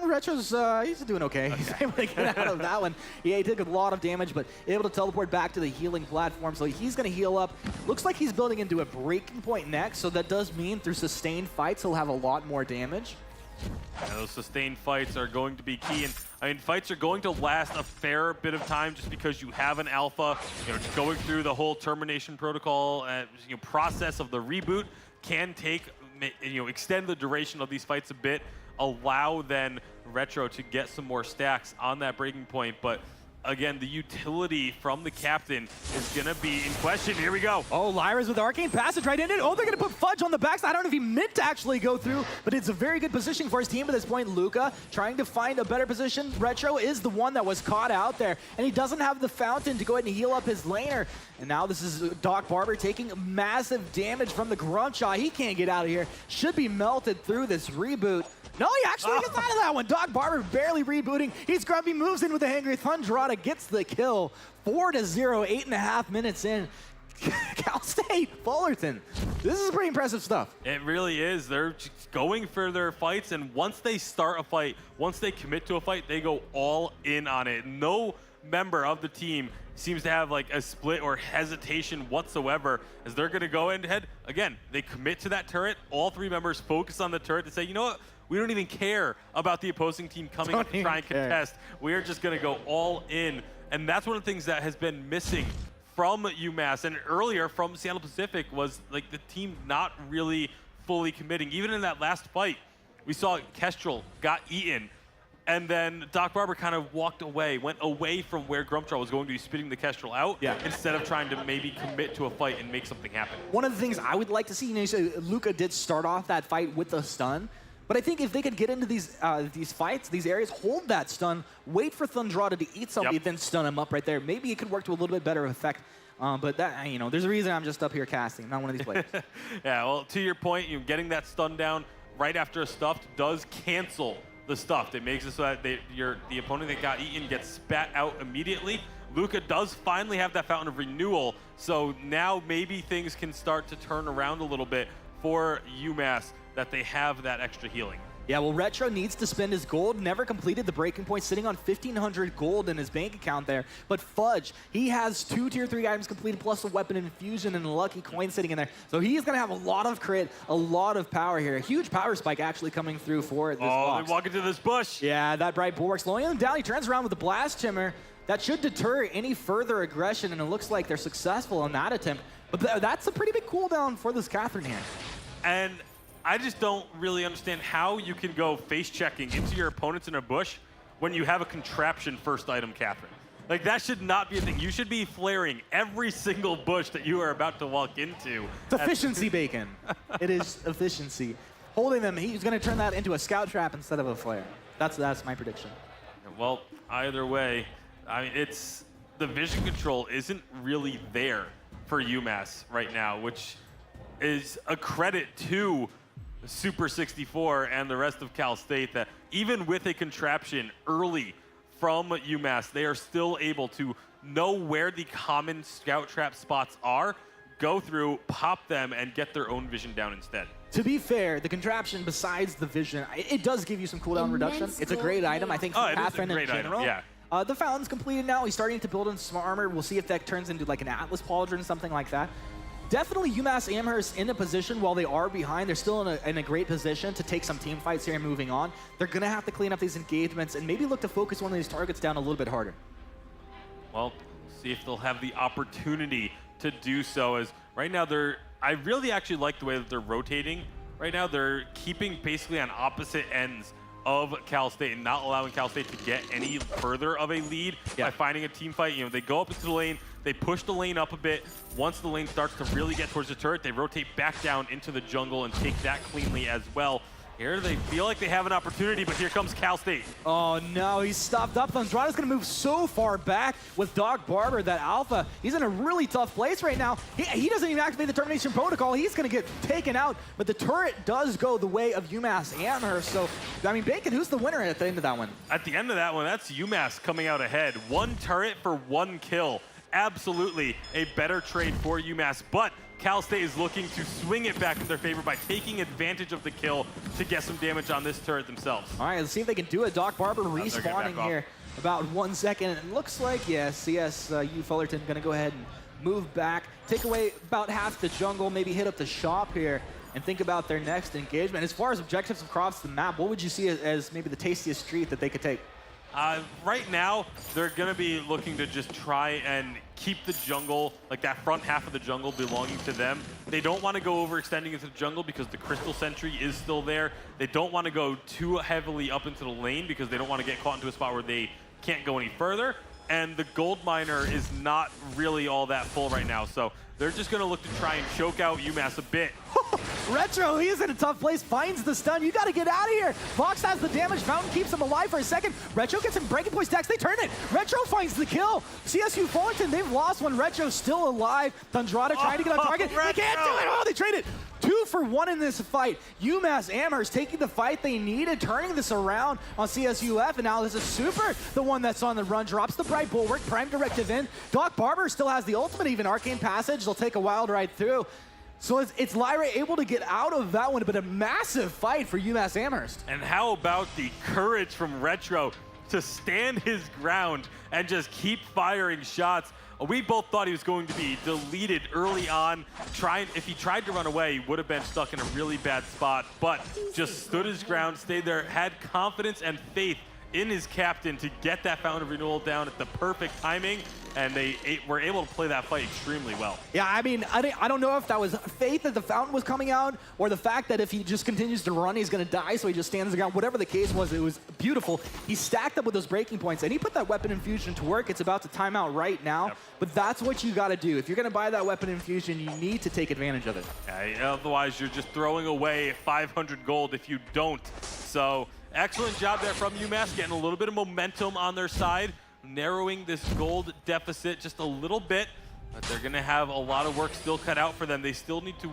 Retro's, he's doing okay. He's able to get out of that one. Yeah, he took a lot of damage, but able to teleport back to the healing platform, so he's going to heal up. Looks like he's building into a breaking point next, so that does mean through sustained fights, he'll have a lot more damage. Yeah, those sustained fights are going to be key, and I mean, fights are going to last a fair bit of time just because you have an alpha. You know, just going through the whole termination protocol and process of the reboot can take, extend the duration of these fights a bit, allow then Retro to get some more stacks on that breaking point, but again, the utility from the captain is going to be in question. Here we go. Oh, Lyra's with Arcane Passage right in it. Oh, they're going to put Fudge on the backside. I don't know if he meant to actually go through, but it's a very good position for his team at this point. Luca trying to find a better position. Retro is the one that was caught out there, and he doesn't have the fountain to go ahead and heal up his laner. And now this is Doc Barber taking massive damage from the grunt shot. He can't get out of here. Should be melted through this reboot. No, he actually gets out of that one. Doc Barber barely rebooting. He's grumpy, moves in with the Hangry Thunderata, gets the kill. 4-0, 8.5 minutes in. Cal State, Fullerton. This is pretty impressive stuff. It really is. They're just going for their fights, and once they start a fight, once they commit to a fight, they go all in on it. No member of the team seems to have like a split or hesitation whatsoever, as they're going to go ahead. Again, they commit to that turret. All three members focus on the turret to say, you know what? We don't even care about the opposing team coming to try and contest. We are just going to go all in. And that's one of the things that has been missing from UMass and earlier from Seattle Pacific was like the team not really fully committing. Even in that last fight, we saw Kestrel got eaten. And then Doc Barber kind of walked away, went away from where Grumpjaw was going to be spitting the Kestrel out, instead of trying to maybe commit to a fight and make something happen. One of the things I would like to see, you know, Luca did start off that fight with the stun. But I think if they could get into these fights, these areas, hold that stun, wait for Thunderata to eat somebody, then stun him up right there. Maybe it could work to a little bit better effect. But that, you know, there's a reason I'm just up here casting, not one of these players. Yeah, well, to your point, getting that stun down right after a stuffed does cancel the stuffed. It makes it so that the opponent that got eaten gets spat out immediately. Luca does finally have that fountain of renewal, so now maybe things can start to turn around a little bit for UMass, that they have that extra healing. Yeah, well, Retro needs to spend his gold. Never completed the breaking point, sitting on 1,500 gold in his bank account there. But Fudge, he has 2 tier 3 items completed, plus a weapon infusion and a lucky coin sitting in there. So he's going to have a lot of crit, a lot of power here. A huge power spike actually coming through for this box. They walk into this bush. Yeah, that bright bulwark slowing him down. He turns around with the blast shimmer. That should deter any further aggression, and it looks like they're successful in that attempt. But that's a pretty big cooldown for this Catherine here. And I just don't really understand how you can go face-checking into your opponents in a bush when you have a contraption first item, Catherine. Like, that should not be a thing. You should be flaring every single bush that you are about to walk into. It's efficiency, Bacon. It is efficiency. Holding them, he's going to turn that into a scout trap instead of a flare. That's my prediction. Well, either way, I mean, the vision control isn't really there for UMass right now, which is a credit to Super 64 and the rest of Cal State, that even with a contraption early from UMass, they are still able to know where the common scout trap spots are, go through, pop them, and get their own vision down instead. To be fair, the contraption, besides the vision, it does give you some cooldown reduction. It's a great item, I think, for Catherine in general. Item, yeah. The fountain's completed now. He's starting to build in some armor. We'll see if that turns into like an Atlas Pauldron, something like that. Definitely UMass Amherst in a position, while they are behind, they're still in a great position to take some team fights here and moving on. They're going to have to clean up these engagements and maybe look to focus one of these targets down a little bit harder. Well, see if they'll have the opportunity to do so, as right now I really actually like the way that they're rotating. Right now they're keeping basically on opposite ends of Cal State and not allowing Cal State to get any further of a lead by finding a team fight. You know, they go up into the lane, they push the lane up a bit. Once the lane starts to really get towards the turret, they rotate back down into the jungle and take that cleanly as well. Here they feel like they have an opportunity, but here comes Cal State. Oh no, he's stopped up. Andrada's gonna move so far back with Doc Barber that Alpha, he's in a really tough place right now. He doesn't even activate the termination protocol. He's gonna get taken out, but the turret does go the way of UMass Amherst. So, I mean, Bacon, who's the winner at the end of that one? At the end of that one, that's UMass coming out ahead. 1 turret for 1 kill. Absolutely a better trade for UMass, but Cal State is looking to swing it back in their favor by taking advantage of the kill to get some damage on this turret themselves. All right, let's see if they can do it. Doc Barber respawning here about 1 second. It looks like, yeah, CSU Fullerton gonna go ahead and move back, take away about half the jungle, maybe hit up the shop here, and think about their next engagement. As far as objectives across the map, what would you see as maybe the tastiest street that they could take? Right now, they're going to be looking to just try and keep the jungle, like that front half of the jungle belonging to them. They don't want to go overextending into the jungle because the Crystal Sentry is still there. They don't want to go too heavily up into the lane because they don't want to get caught into a spot where they can't go any further. And the gold miner is not really all that full right now, so they're just going to look to try and choke out UMass a bit. Retro, he is in a tough place, finds the stun. You got to get out of here. Vox has the damage. Fountain keeps him alive for a second. Retro gets some breaking point stacks. They turn it. Retro finds the kill. CSU Fullerton, they've lost one. Retro's still alive. Andrada trying to get on target. They can't do it. Oh, they trade it. 2 for 1 in this fight. UMass Amherst taking the fight they needed, turning this around on CSUF, and now this is Super, the one that's on the run, drops the Bright Bulwark, Prime Directive in. Doc Barber still has the ultimate, even Arcane Passage. They'll take a wild ride through. So it's Lyra able to get out of that one, but a massive fight for UMass Amherst. And how about the courage from Retro to stand his ground and just keep firing shots? We both thought he was going to be deleted early on. If he tried to run away, he would have been stuck in a really bad spot, but just stood his ground, stayed there, had confidence and faith in his captain to get that Fountain of Renewal down at the perfect timing, and they were able to play that fight extremely well. Yeah, I mean, I don't know if that was faith that the Fountain was coming out, or the fact that if he just continues to run, he's going to die, so he just stands his ground. Whatever the case was, it was beautiful. He stacked up with those breaking points, and he put that weapon infusion to work. It's about to time out right now, yep. But that's what you got to do. If you're going to buy that weapon infusion, you need to take advantage of it. Yeah, otherwise, you're just throwing away 500 gold if you don't. So, excellent job there from UMass, getting a little bit of momentum on their side, narrowing this gold deficit just a little bit, but they're going to have a lot of work still cut out for them. They still need to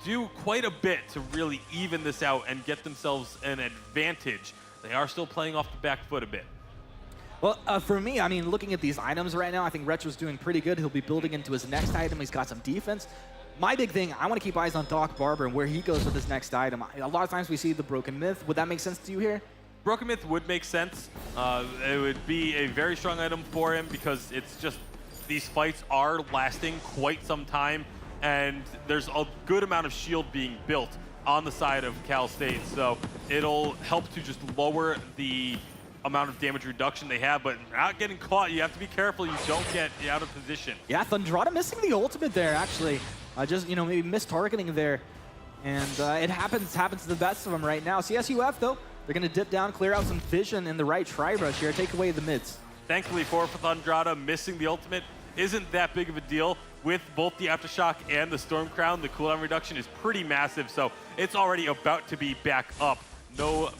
do quite a bit to really even this out and get themselves an advantage. They are still playing off the back foot a bit. Well, for me, I mean, looking at these items right now, I think Retro's doing pretty good. He'll be building into his next item. He's got some defense. My big thing, I want to keep eyes on Doc Barber and where he goes with his next item. A lot of times we see the Broken Myth. Would that make sense to you here? Broken Myth would make sense. It would be a very strong item for him because it's just, these fights are lasting quite some time, and there's a good amount of shield being built on the side of Cal State, so it'll help to just lower the amount of damage reduction they have, but not getting caught. You have to be careful you don't get out of position. Yeah, Andrada missing the ultimate there, actually. Just, you know, maybe mis-targeting there. And it happens to the best of them right now. CSUF, though, they're going to dip down, clear out some vision in the right tri-brush here, take away the mids. Thankfully for Andrada, missing the ultimate isn't that big of a deal. With both the Aftershock and the Storm Crown, the cooldown reduction is pretty massive, so it's already about to be back up. No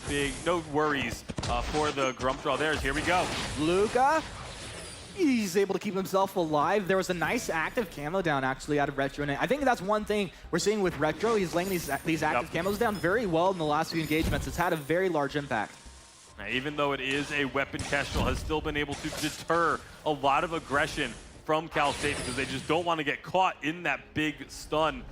worries for the Grump Draw there. Here we go. Luca, he's able to keep himself alive. There was a nice active camo down, actually, out of Retro. And I think that's one thing we're seeing with Retro. He's laying these active camos down very well in the last few engagements. It's had a very large impact. Now, even though it is a weapon kestrel, has still been able to deter a lot of aggression from Cal State because they just don't want to get caught in that big stun.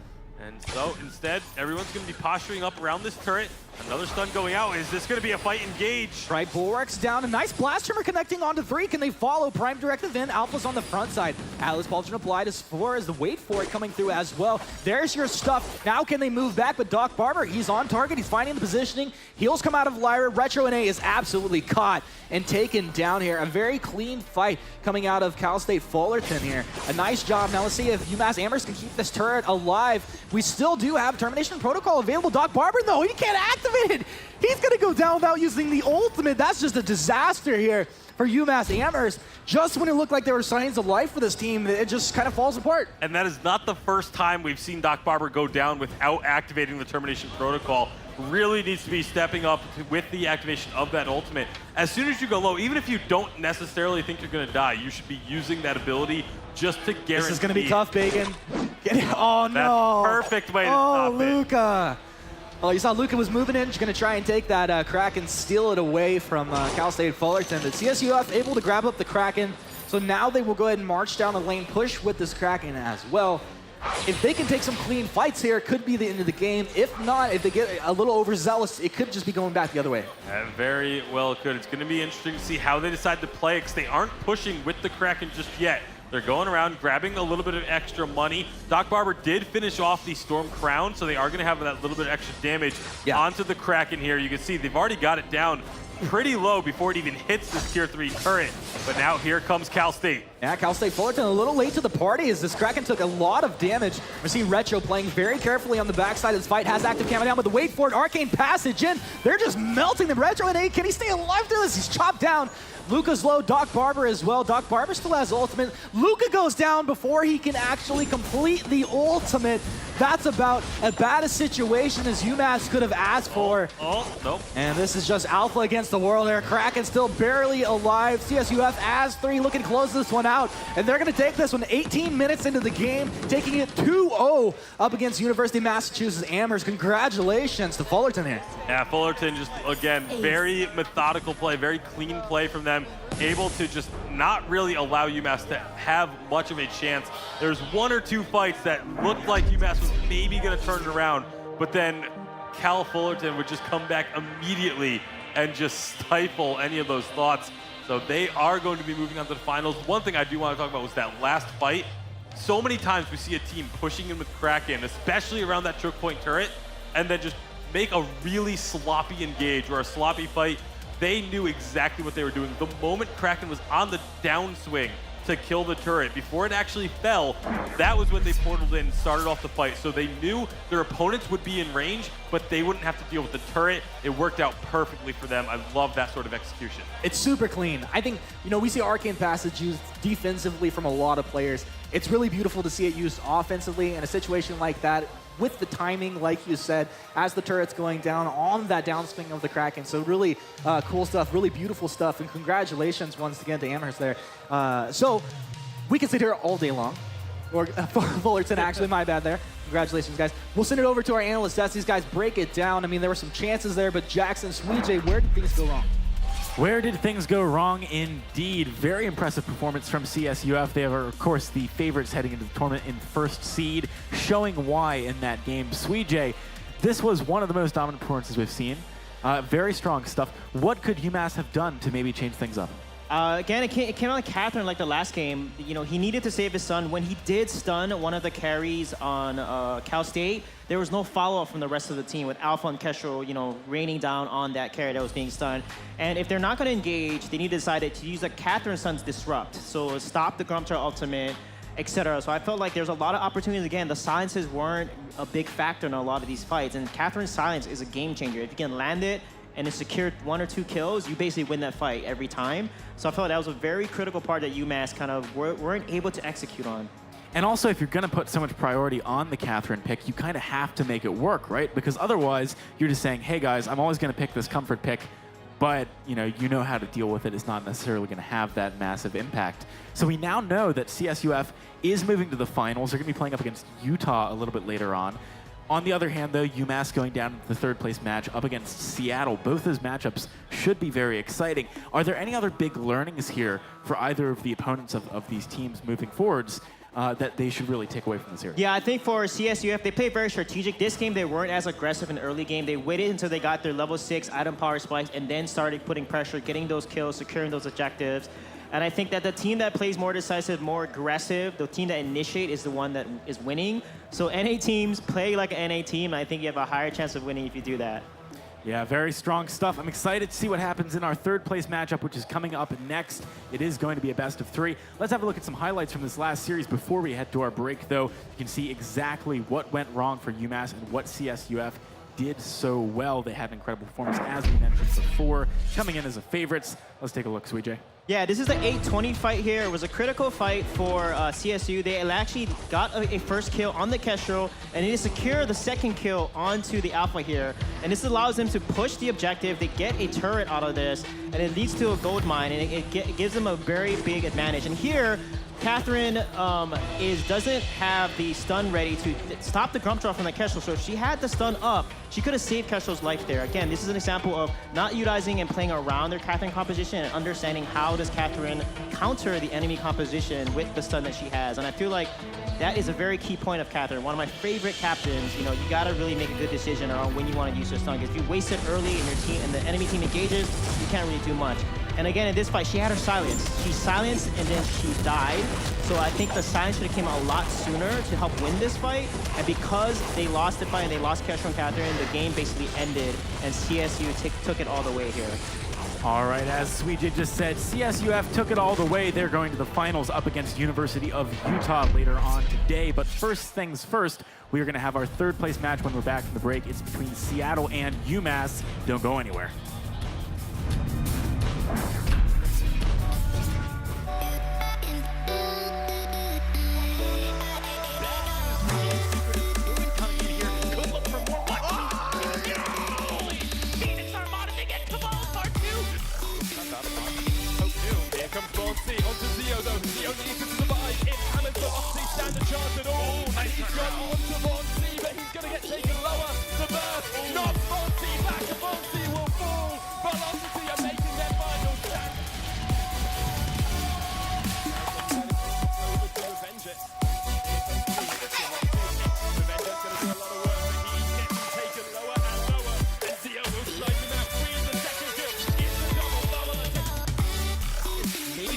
And so, instead, everyone's going to be posturing up around this turret. Another stun going out. Is this going to be a fight engage? Right, Bulwark's down. A nice blast trimmer connecting onto 3. Can they follow? Prime Directive in. Alpha's on the front side. Atlas Pauldron applied as 4 as the wait for it coming through as well. There's your stuff. Now can they move back? But Doc Barber, he's on target. He's finding the positioning. Heals come out of Lyra. Retro NA is absolutely caught and taken down here. A very clean fight coming out of Cal State Fullerton here. A nice job. Now let's see if UMass Amherst can keep this turret alive. We still do have Termination Protocol available. Doc Barber, though, he can't activate it. He's going to go down without using the ultimate. That's just a disaster here for UMass Amherst. Just when it looked like there were signs of life for this team, it just kind of falls apart. And that is not the first time we've seen Doc Barber go down without activating the Termination Protocol. really needs to be stepping up with the activation of that ultimate. As soon as you go low, even if you don't necessarily think you're going to die, you should be using that ability just to guarantee. This is going to be tough, Bacon. Oh, no. That's perfect way to stop it. Luca. Oh, you saw Luca was moving in, just going to try and take that Kraken, steal it away from Cal State Fullerton. But CSUF able to grab up the Kraken, so now they will go ahead and march down the lane, push with this Kraken as well. If they can take some clean fights here, it could be the end of the game. If not, if they get a little overzealous, it could just be going back the other way. Very well could. It's going to be interesting to see how they decide to play, because they aren't pushing with the Kraken just yet. They're going around, grabbing a little bit of extra money. Doc Barber did finish off the Storm Crown, so they are going to have that little bit of extra damage onto the Kraken here. You can see they've already got it down pretty low before it even hits this Tier 3 turret. But now here comes Cal State. Yeah, Cal State Fullerton a little late to the party as this Kraken took a lot of damage. We're seeing Retro playing very carefully on the backside of this fight. Has active camera down, but the wait for it, Arcane Passage in. They're just melting them. Retro and 8, can he stay alive to this? He's chopped down. Luca's low, Doc Barber as well. Doc Barber still has ultimate. Luca goes down before he can actually complete the ultimate. That's about as bad a situation as UMass could have asked for. Nope. And this is just alpha against the world here. Kraken still barely alive. CSUF as 3 looking to close this one out. And they're going to take this one 18 minutes into the game, taking it 2-0 up against University of Massachusetts Amherst. Congratulations to Fullerton here. Yeah, Fullerton just, again, very methodical play, very clean play from them. Able to just not really allow UMass to have much of a chance. There's 1 or 2 fights that looked like UMass was maybe going to turn it around, but then Cal Fullerton would just come back immediately and just stifle any of those thoughts. So they are going to be moving on to the finals. One thing I do want to talk about was that last fight. So many times we see a team pushing in with Kraken, especially around that choke point turret, and then just make a really sloppy engage or a sloppy fight. They knew exactly what they were doing. The moment Kraken was on the downswing to kill the turret, before it actually fell, that was when they portaled in and started off the fight. So they knew their opponents would be in range, but they wouldn't have to deal with the turret. It worked out perfectly for them. I love that sort of execution. It's super clean. I think, we see Arcane Passage used defensively from a lot of players. It's really beautiful to see it used offensively in a situation like that, with the timing, like you said, as the turret's going down on that downswing of the Kraken. So really cool stuff, really beautiful stuff, and congratulations once again to Amherst there. So we can sit here all day long, or Fullerton, actually, my bad there. Congratulations, guys. We'll send it over to our analysts as these guys break it down. I mean, there were some chances there, but Jackson, Sweej, where did things go wrong? Where did things go wrong indeed? Very impressive performance from CSUF. They are, of course, the favorites heading into the tournament in first seed, showing why in that game. Sweej, this was one of the most dominant performances we've seen. Very strong stuff. What could UMass have done to maybe change things up? Again, it came out like Catherine like the last game. He needed to save his son. When he did stun one of the carries on Cal State, there was no follow-up from the rest of the team with Alpha and Kestrel, raining down on that carry that was being stunned. And if they're not going to engage, they need to decide to use a Catherine Sun's Disrupt. So stop the Grumter ultimate, etc. So I felt like there's a lot of opportunities. Again, the silences weren't a big factor in a lot of these fights. And Catherine's silence is a game changer. If you can land it and it secured 1 or 2 kills, you basically win that fight every time. So I felt like that was a very critical part that UMass kind of weren't able to execute on. And also, if you're going to put so much priority on the Catherine pick, you kind of have to make it work, right? Because otherwise, you're just saying, hey guys, I'm always going to pick this comfort pick, but you know how to deal with it. It's not necessarily going to have that massive impact. So we now know that CSUF is moving to the finals. They're going to be playing up against Utah a little bit later on. On the other hand, though, UMass going down to the third-place match up against Seattle. Both those matchups should be very exciting. Are there any other big learnings here for either of the opponents of these teams moving forwards that they should really take away from this series? Yeah, I think for CSUF, they played very strategic. This game, they weren't as aggressive in the early game. They waited until they got their level 6 item power spikes and then started putting pressure, getting those kills, securing those objectives. And I think that the team that plays more decisive, more aggressive, the team that initiate is the one that is winning. So NA teams play like an NA team. And I think you have a higher chance of winning if you do that. Yeah, very strong stuff. I'm excited to see what happens in our third-place matchup, which is coming up next. It is going to be a best-of-3. Let's have a look at some highlights from this last series before we head to our break, though. You can see exactly what went wrong for UMass and what CSUF did so well. They had an incredible performance, as we mentioned before, coming in as a favorites. Let's take a look, Sweej. Yeah, this is an 8-20 fight here. It was a critical fight for CSU. They actually got a first kill on the Kestrel, and they secure the second kill onto the Alpha here. And this allows them to push the objective. They get a turret out of this, and it leads to a gold mine, and it gives them a very big advantage. And here, Catherine doesn't have the stun ready to stop the Grumpjaw from the Kestrel, so if she had the stun up, she could have saved Kestrel's life there. Again, this is an example of not utilizing and playing around their Catherine composition and understanding how does Catherine counter the enemy composition with the stun that she has. And I feel like that is a very key point of Catherine. One of my favorite captains. You know, you gotta really make a good decision around when you want to use your stun. Because if you waste it early and your team and the enemy team engages, you can't really do much. And again, in this fight, she had her silence. She silenced and then she died. So I think the silence should have came out a lot sooner to help win this fight. And because they lost the fight and they lost Kestrel and Catherine, the game basically ended and CSU took it all the way here. All right, as Sweetjid just said, CSUF took it all the way. They're going to the finals up against University of Utah later on today. But first things first, we are going to have our third place match when we're back from the break. It's between Seattle and UMass. Don't go anywhere.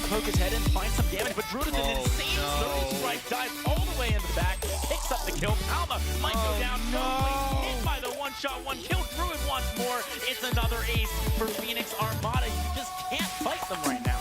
Poke his head in, find some damage, but Drew does an insane surge strike, dives all the way into the back, picks up the kill. Palma might go down, hit by the one-shot, one kill. Druid once more. It's another ace for Phoenix Armada. You just can't fight them right now.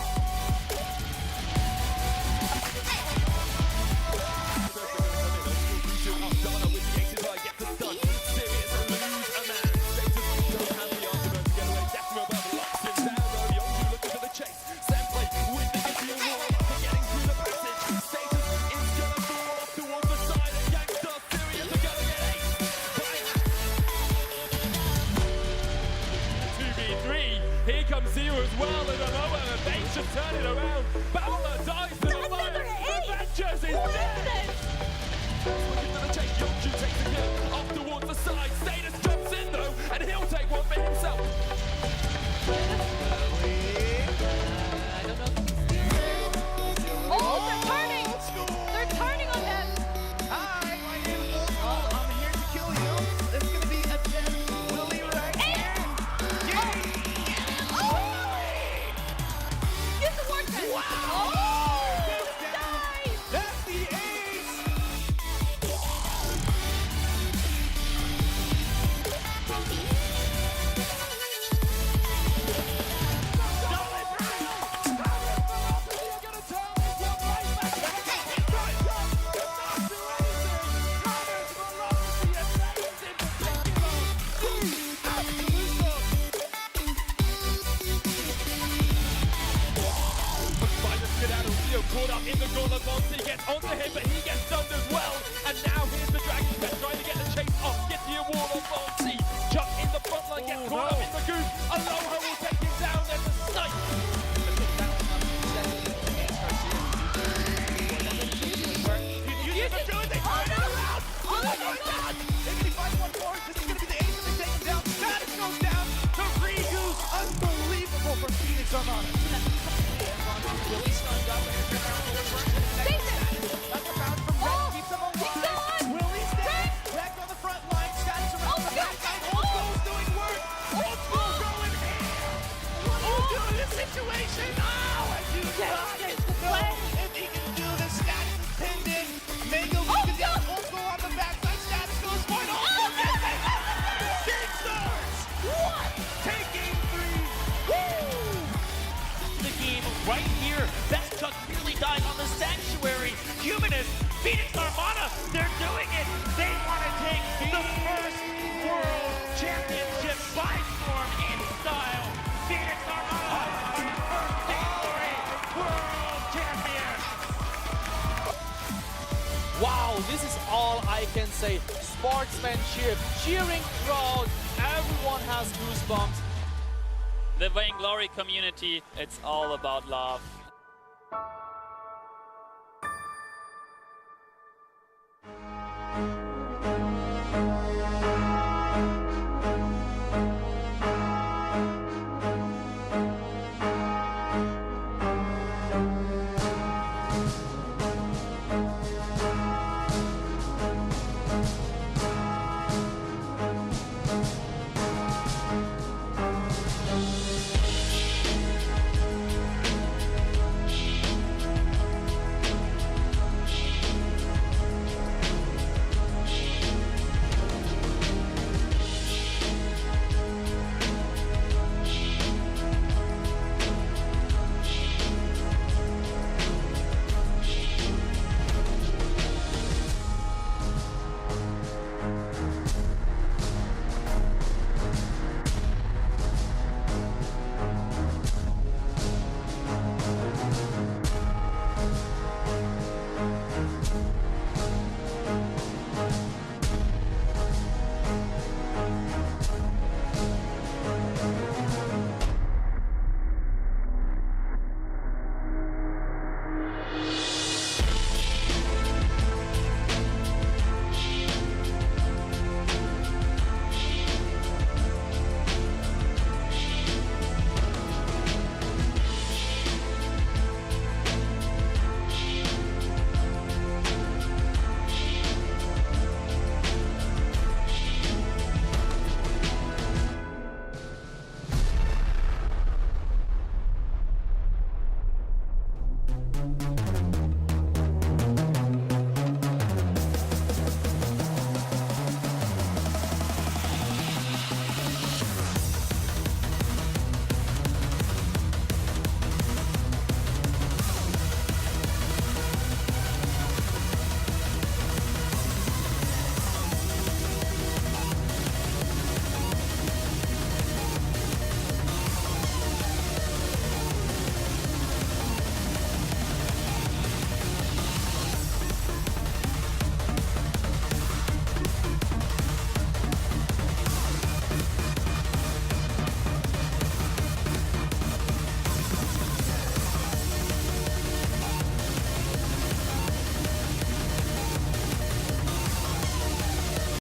Here comes Zero as well, and I know where they should turn it around. Bowler dies to the fire. Avengers is dead. Looking for the chase, Yonju takes the kill. Off towards the side, Status jumps in though, and he'll take one for himself. Oh, they're turning! They're turning on them! Hi, my name is Oscar. I'm here to kill you. It's gonna be a dead Willie right here. Get the work done! Wow! Oh! Nice! That's the ace! Caught up in the gauntlet, Monty gets onto him, but he gets stunned as well. And now here's the Dragon Pet trying to get the chase off, get the award on Monty. Chuck in the front line, gets caught up in the goose. Aloha will take him down, there's a snipe. You can do it, they turn it around! Oh my God! If he finds one more, this is gonna be the ace that they take him down. Status goes down to Rigu. Unbelievable for Phoenix Armada. Willie stunned up and turns around to the front. Another round from Red keeps him alive. Willie's dead. Back on the front line. Status around the back side. Old School's doing work. Old School going in. What do you do in this situation? Oh, I do not know if he can do this. Status is pinned in. Mango loses out. Old School on the backside. Status goes for it. Old School gets it. Big stars. What? Taking three. Woo! The game right here. Best Chuck really died on the Sanctuary. Humanist, Phoenix Armada, they're doing it. They want to take the first World Championship by storm in style. Phoenix Armada, our first victory. this is all I can say. Sportsmanship, cheering crowd, everyone has goosebumps. The Vainglory community, it's all about love.